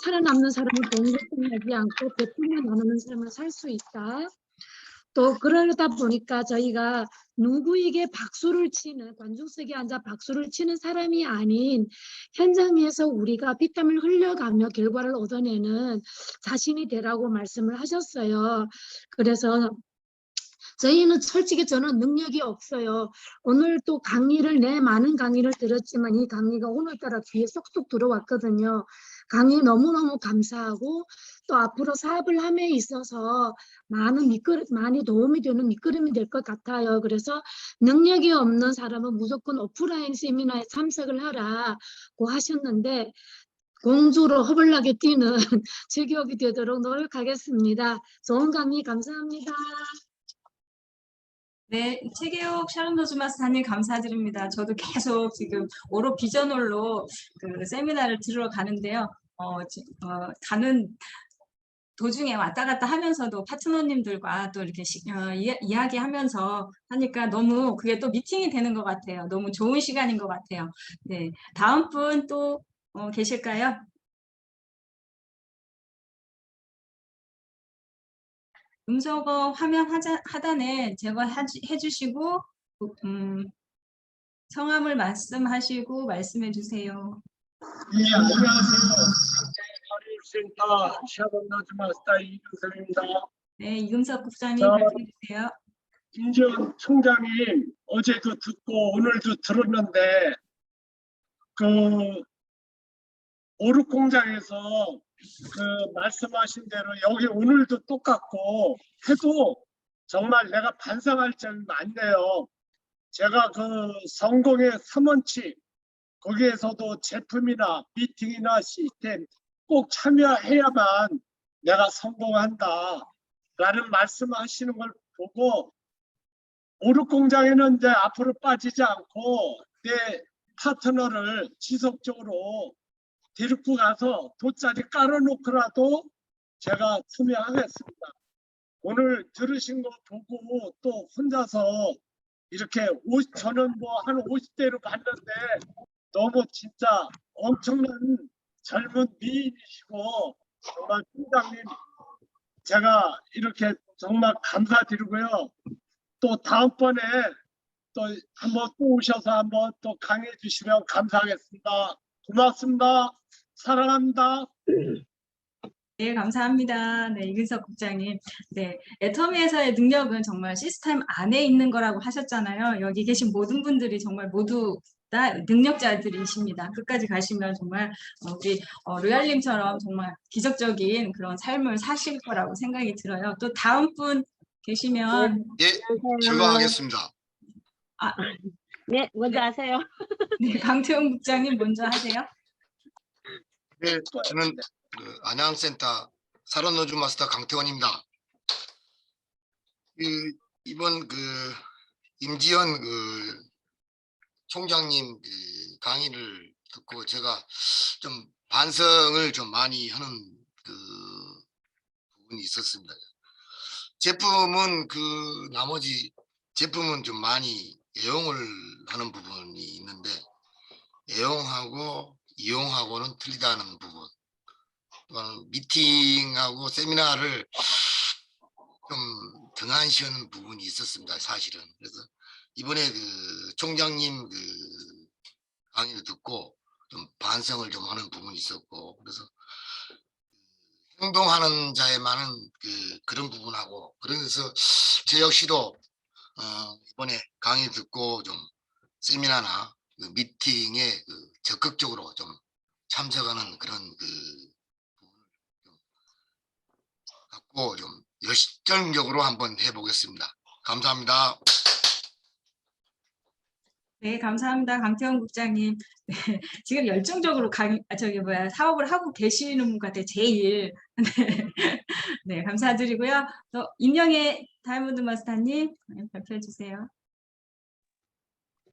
살아남는 사람은 동일하지 않고 베풀며 나누는 삶을 살 수 있다. 또 그러다 보니까 저희가 누구에게 박수를 치는, 관중석에 앉아 박수를 치는 사람이 아닌 현장에서 우리가 피땀을 흘려가며 결과를 얻어내는 자신이 되라고 말씀을 하셨어요. 그래서 저희는 솔직히 저는 능력이 없어요. 오늘 또 많은 강의를 들었지만 이 강의가 오늘따라 귀에 쏙쏙 들어왔거든요. 강의 너무너무 감사하고 또 앞으로 사업을 함에 있어서 많이 도움이 되는 밑거름이 될 것 같아요. 그래서 능력이 없는 사람은 무조건 오프라인 세미나에 참석을 하라고 하셨는데 공주로 허벌나게 뛰는 제기업이 되도록 노력하겠습니다. 좋은 강의 감사합니다. 네, 최계옥 샤론 노즈 마스터님 감사드립니다. 저도 계속 지금 오로 비전홀로 그 세미나를 들으러 가는데요. 가는 도중에 왔다 갔다 하면서도 파트너님들과 또 이렇게 이야기하면서 하니까 너무 그게 또 미팅이 되는 것 같아요. 너무 좋은 시간인 것 같아요. 네, 다음 분 또 계실까요? 음성어 화면 하단에 제거해 주시고 성함을 말씀하시고 말씀해 주세요. 네, 안녕하세요. 자율센터 샤론노즈 마스터 이근섭입니다. 네, 이금석 국장님 자, 발표해 주세요. 김지원 총장님 어제도 듣고 오늘도 들었는데 그 오륙공장에서 그 말씀하신 대로 여기 오늘도 똑같고 해도 정말 내가 반성할 점이 많네요. 제가 그 성공의 3원칙 거기에서도 제품이나 미팅이나 시스템 꼭 참여해야만 내가 성공한다 라는 말씀하시는 걸 보고 오륙공장에는 이제 앞으로 빠지지 않고 내 파트너를 지속적으로 데리고 가서 돗자리 깔아놓고라도 제가 참여하겠습니다. 오늘 들으신 거 보고 또 혼자서 이렇게 저는 뭐 한 50대로 봤는데 너무 진짜 엄청난 젊은 미인이시고 정말 총장님 제가 이렇게 정말 감사드리고요. 또 다음번에 또 한번 또 오셔서 한번 또 강의해 주시면 감사하겠습니다. 고맙습니다. 사랑합니다. 네, 감사합니다. 네, 이근석 국장님. 네, 애터미에서의 능력은 정말 시스템 안에 있는 거라고 하셨잖아요. 여기 계신 모든 분들이 정말 모두 다 능력자들이십니다. 끝까지 가시면 정말 우리 로얄님처럼 정말 기적적인 그런 삶을 사실 거라고 생각이 들어요. 또 다음 분 계시면 예, 제가 하겠습니다. 네, 먼저 하세요. 네, 강태용 국장님 먼저 하세요. 네, 저는 그 안양센터 샤론노즈 마스터 강태원입니다. 이번 그 임지연 그 총장님 그 강의를 듣고 제가 좀 반성을 좀 많이 하는 그 부분이 있었습니다. 제품은 그 나머지 제품은 좀 많이 애용을 하는 부분이 있는데 애용하고 이용하고는 틀리다는 부분, 또한 미팅하고 세미나를 좀 등한시하는 부분이 있었습니다. 사실은. 그래서 이번에 그 총장님 그 강의를 듣고 좀 반성을 좀 하는 부분이 있었고, 그래서 행동하는 자에만은 그런 부분하고, 그래서 제 역시도 이번에 강의 듣고 좀 세미나나 그 미팅에 적극적으로 좀 참석하는 그런 그 부분을 좀 갖고 좀 열정적으로 한번 해보겠습니다. 감사합니다. 네, 감사합니다. 강태원 국장님. 네, 지금 열정적으로 사업을 하고 계시는 분 같아요. 제일. 네, 네, 감사드리고요. 또 임영애 다이아몬드 마스터님 발표해 주세요.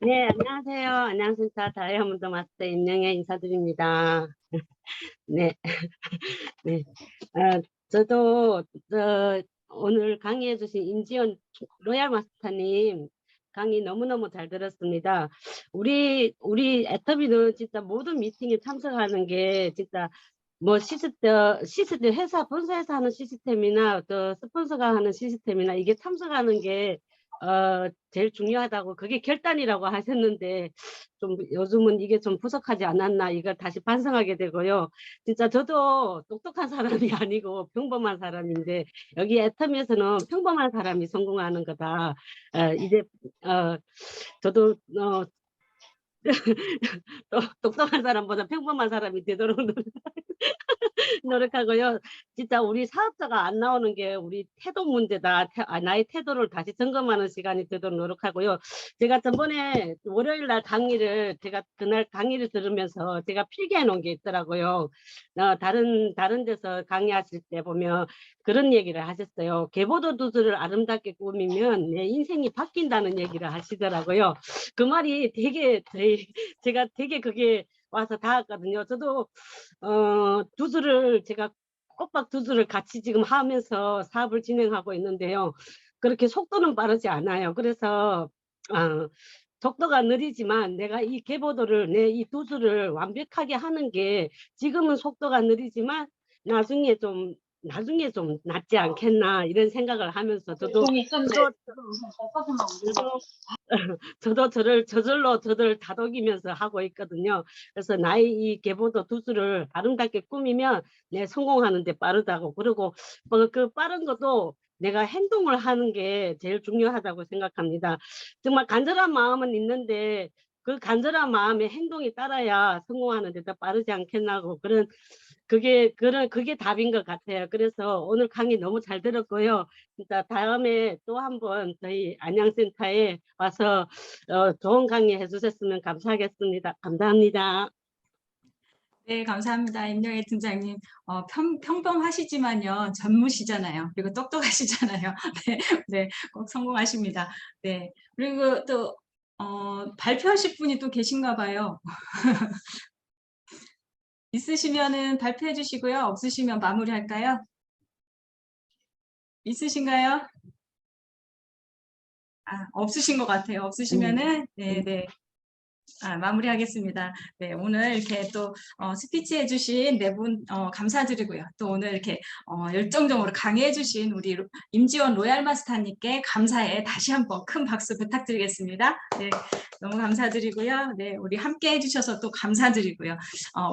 네, 안녕하세요. 안양센터 다이아몬드 마스터 임영애 인사드립니다. 네, 네. 저도 오늘 강의해주신 임지연 로얄 마스터님 강의 너무너무 잘 들었습니다. 우리 애터미는 진짜 모든 미팅에 참석하는 게 진짜 뭐 시스템 회사 본사에서 하는 시스템이나 또 스폰서가 하는 시스템이나 이게 참석하는 게 제일 중요하다고 그게 결단이라고 하셨는데 좀 요즘은 이게 좀 부족하지 않았나 이걸 다시 반성하게 되고요. 진짜 저도 똑똑한 사람이 아니고 평범한 사람인데 여기 애터미에서는 평범한 사람이 성공하는 거다. 이제 저도 똑똑한 사람보다 평범한 사람이 되도록 노력하고요. 진짜 우리 사업자가 안 나오는 게 우리 태도 문제다. 나의 태도를 다시 점검하는 시간이 되도록 노력하고요. 제가 전번에 월요일 날 강의를 제가 그날 강의를 들으면서 제가 필기해 놓은 게 있더라고요. 다른 데서 강의하실 때 보면 그런 얘기를 하셨어요. 개보도 두수를 아름답게 꾸미면 내 인생이 바뀐다는 얘기를 하시더라고요. 그 말이 제가 되게 그게 와서 닿았거든요. 저도 제가 꽃박 두수를 같이 지금 하면서 사업을 진행하고 있는데요. 그렇게 속도는 빠르지 않아요. 그래서 속도가 느리지만 내가 이 개보도를 내 이 두수를 완벽하게 하는 게 지금은 속도가 느리지만 나중에 좀 나중에 좀 낫지 않겠나 이런 생각을 하면서 저도 저를 다독이면서 하고 있거든요. 그래서 나의 이 계보도 두수를 아름답게 꾸미면 내 성공하는 데 빠르다고. 그리고 그 빠른 것도 내가 행동을 하는 게 제일 중요하다고 생각합니다. 정말 간절한 마음은 있는데 그 간절한 마음에 행동이 따라야 성공하는 데 더 빠르지 않겠나고 그게 답인 것 같아요. 그래서 오늘 강의 너무 잘 들었고요. 진짜 다음에 또 한번 저희 안양센터에 와서 좋은 강의 해주셨으면 감사하겠습니다. 감사합니다. 네, 감사합니다. 임영애 팀장님. 평범하시지만요, 전무시잖아요. 그리고 똑똑하시잖아요. 네, 네, 꼭 성공하십니다. 네, 그리고 또 발표하실 분이 또 계신가 봐요. 있으시면은 발표해 주시고요. 없으시면 마무리할까요? 있으신가요? 없으신 것 같아요. 없으시면은 네, 네. 마무리하겠습니다. 네, 오늘 이렇게 또 스피치 해주신 네 분 감사드리고요. 또 오늘 이렇게 열정적으로 강의해주신 우리 임지원 로얄 마스터님께 감사해 다시 한번 큰 박수 부탁드리겠습니다. 네, 너무 감사드리고요. 네, 우리 함께 해주셔서 또 감사드리고요.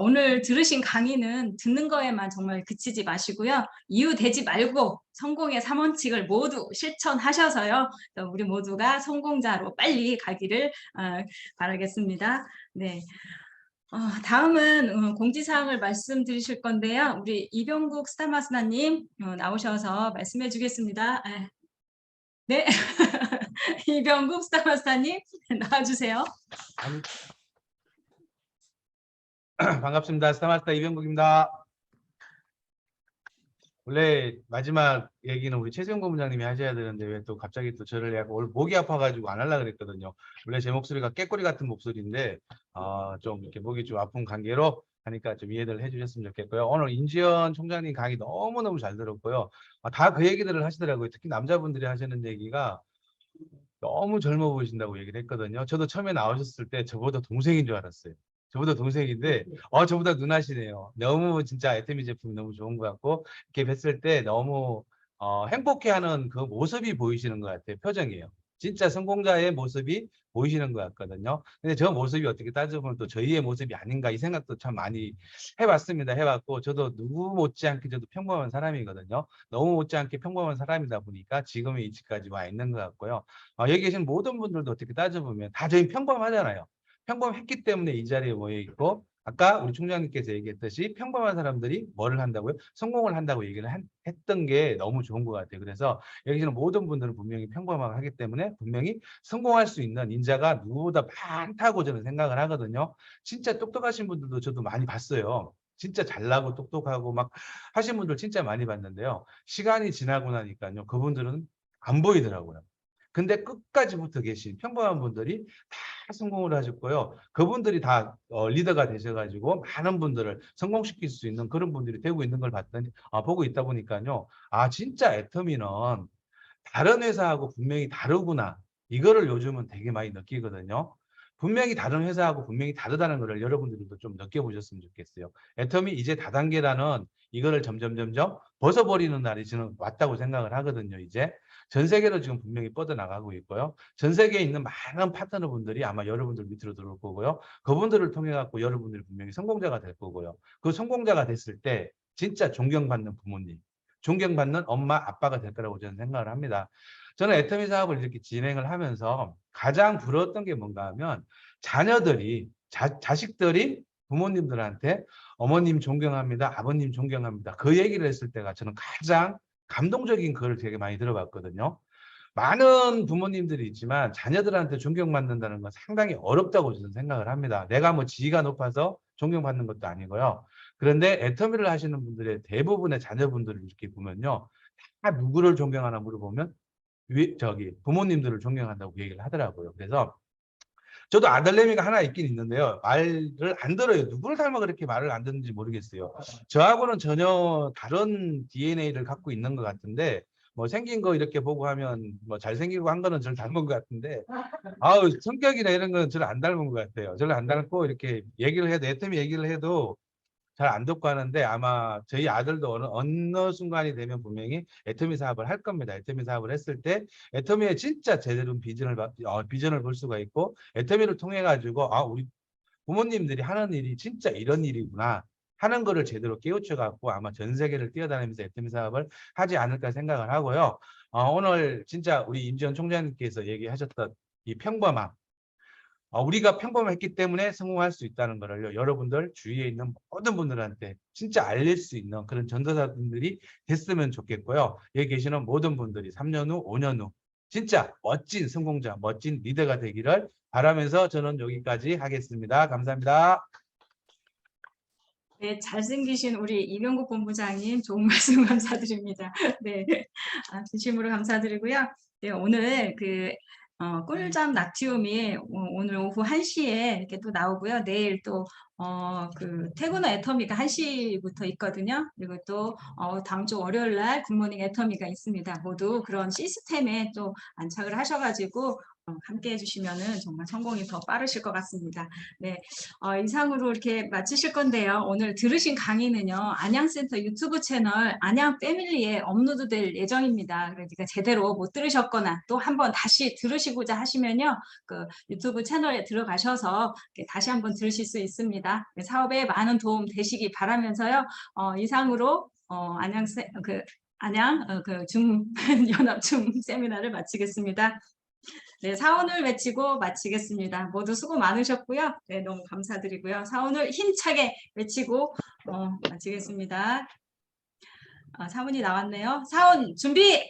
오늘 들으신 강의는 듣는 거에만 정말 그치지 마시고요. 이유되지 말고 성공의 3원칙을 모두 실천하셔서요. 우리 모두가 성공자로 빨리 가기를 바라겠습니다. 네. 다음은 공지사항을 말씀드리실 건데요. 우리 이병국 스타마스터님 나오셔서 말씀해 주겠습니다. 네. 이병국 스타마스터님 나와주세요. 반갑습니다. 스타마스터 이병국입니다. 원래 마지막 얘기는 우리 최수영 본부장님이 하셔야 되는데 왜 또 갑자기 또 저를 약간 오늘 목이 아파가지고 안 하려고 그랬거든요. 원래 제 목소리가 깨꼬리 같은 목소리인데 좀 이렇게 목이 좀 아픈 관계로 하니까 좀 이해를 해주셨으면 좋겠고요. 오늘 임지연 총장님 강의 너무너무 잘 들었고요. 다 그 얘기들을 하시더라고요. 특히 남자분들이 하시는 얘기가 너무 젊어 보이신다고 얘기를 했거든요. 저도 처음에 나오셨을 때 저보다 동생인 줄 알았어요. 저보다 동생인데 저보다 누나시네요. 너무 진짜 애터미 제품이 너무 좋은 것 같고 이렇게 뵀을 때 너무 행복해하는 그 모습이 보이시는 것 같아요. 표정이에요. 진짜 성공자의 모습이 보이시는 것 같거든요. 근데 저 모습이 어떻게 따져보면 또 저희의 모습이 아닌가 이 생각도 참 많이 해봤습니다. 해봤고 저도 누구 못지않게 저도 평범한 사람이거든요. 너무 못지않게 평범한 사람이다 보니까 지금의 위치까지 와 있는 것 같고요. 여기 계신 모든 분들도 어떻게 따져보면 다 저희 평범하잖아요. 평범했기 때문에 이 자리에 모여 있고 아까 우리 총장님께서 얘기했듯이 평범한 사람들이 뭐를 한다고요? 성공을 한다고 얘기를 했던 게 너무 좋은 것 같아요. 그래서 여기 계시는 모든 분들은 분명히 평범하기 때문에 분명히 성공할 수 있는 인자가 누구보다 많다고 저는 생각을 하거든요. 진짜 똑똑하신 분들도 저도 많이 봤어요. 진짜 잘나고 똑똑하고 막 하신 분들 진짜 많이 봤는데요. 시간이 지나고 나니까요. 그분들은 안 보이더라고요. 근데 끝까지 붙어 계신 평범한 분들이 다 성공을 하셨고요. 그분들이 다 리더가 되셔가지고 많은 분들을 성공시킬 수 있는 그런 분들이 되고 있는 걸 봤더니 보고 있다 보니까요. 진짜 애터미는 다른 회사하고 분명히 다르구나. 이거를 요즘은 되게 많이 느끼거든요. 분명히 다른 회사하고 분명히 다르다는 것을 여러분들도 좀 느껴보셨으면 좋겠어요. 애터미 이제 다단계라는 이거를 점점 벗어버리는 날이 지금 왔다고 생각을 하거든요. 이제 전 세계로 지금 분명히 뻗어나가고 있고요. 전 세계에 있는 많은 파트너분들이 아마 여러분들 밑으로 들어올 거고요. 그분들을 통해 갖고 여러분들이 분명히 성공자가 될 거고요. 그 성공자가 됐을 때 진짜 존경받는 부모님, 존경받는 엄마, 아빠가 될 거라고 저는 생각을 합니다. 저는 애터미 사업을 이렇게 진행을 하면서 가장 부러웠던 게 뭔가 하면 자녀들이, 자식들이 부모님들한테 어머님 존경합니다, 아버님 존경합니다. 그 얘기를 했을 때가 저는 가장 감동적인 글을 되게 많이 들어봤거든요. 많은 부모님들이 있지만 자녀들한테 존경받는다는 건 상당히 어렵다고 저는 생각을 합니다. 내가 뭐 지위가 높아서 존경받는 것도 아니고요. 그런데 애터미를 하시는 분들의 대부분의 자녀분들을 이렇게 보면요. 다 누구를 존경하나 물어보면 부모님들을 존경한다고 얘기를 하더라고요. 그래서 저도 아들내미가 하나 있긴 있는데요. 말을 안 들어요. 누구를 닮아 그렇게 말을 안 듣는지 모르겠어요. 저하고는 전혀 다른 DNA를 갖고 있는 것 같은데 뭐 생긴 거 이렇게 보고 하면 뭐 잘생기고 한 거는 저를 닮은 것 같은데 성격이나 이런 건 저를 안 닮은 것 같아요. 저를 안 닮고 이렇게 얘기를 해도 애터미 얘기를 해도 잘 안 듣고 하는데 아마 저희 아들도 어느 순간이 되면 분명히 애터미 사업을 할 겁니다. 애터미 사업을 했을 때 애터미의 진짜 제대로 비전을 볼 수가 있고 애터미를 통해 가지고 우리 부모님들이 하는 일이 진짜 이런 일이구나 하는 거를 제대로 깨우쳐 갖고 아마 전 세계를 뛰어다니면서 애터미 사업을 하지 않을까 생각을 하고요. 오늘 진짜 우리 임지원 총장님께서 얘기하셨던 이 평범함, 우리가 평범했기 때문에 성공할 수 있다는 거를요, 여러분들 주위에 있는 모든 분들한테 진짜 알릴 수 있는 그런 전도사분들이 됐으면 좋겠고요. 여기 계시는 모든 분들이 3년 후, 5년 후 진짜 멋진 성공자, 멋진 리더가 되기를 바라면서 저는 여기까지 하겠습니다. 감사합니다. 네, 잘생기신 우리 이명국 본부장님 좋은 말씀 감사드립니다. 네, 진심으로 감사드리고요. 네, 오늘 꿀잠 나트륨이 오늘 오후 1시에 이렇게 또 나오고요. 내일 또 퇴근 후 애터미가 1시부터 있거든요. 그리고 또 다음 주 월요일 날 굿모닝 애터미가 있습니다. 모두 그런 시스템에 또 안착을 하셔가지고 함께 해주시면은 정말 성공이 더 빠르실 것 같습니다. 네, 이상으로 이렇게 마치실 건데요. 오늘 들으신 강의는요, 안양센터 유튜브 채널 안양 패밀리에 업로드될 예정입니다. 그러니까 제대로 못 들으셨거나 또 한번 다시 들으시고자 하시면요, 그 유튜브 채널에 들어가셔서 다시 한번 들으실 수 있습니다. 사업에 많은 도움 되시기 바라면서요. 이상으로 안양 중연합중 세미나를 마치겠습니다. 네, 사원을 외치고 마치겠습니다. 모두 수고 많으셨고요. 네, 너무 감사드리고요. 사원을 힘차게 외치고 마치겠습니다. 사원이 나왔네요. 사원 준비!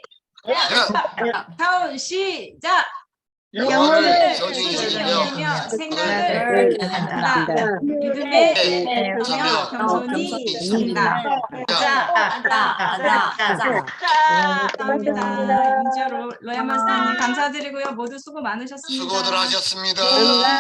사원 시작! 영혼을 소중히 여기며 여기며 생각을 한다. 믿음에 배우며 겸손히 산다. 감사합니다. 임지호 로얄 마스터님 감사드리고요. 모두 수고 많으셨습니다. 수고들 하셨습니다.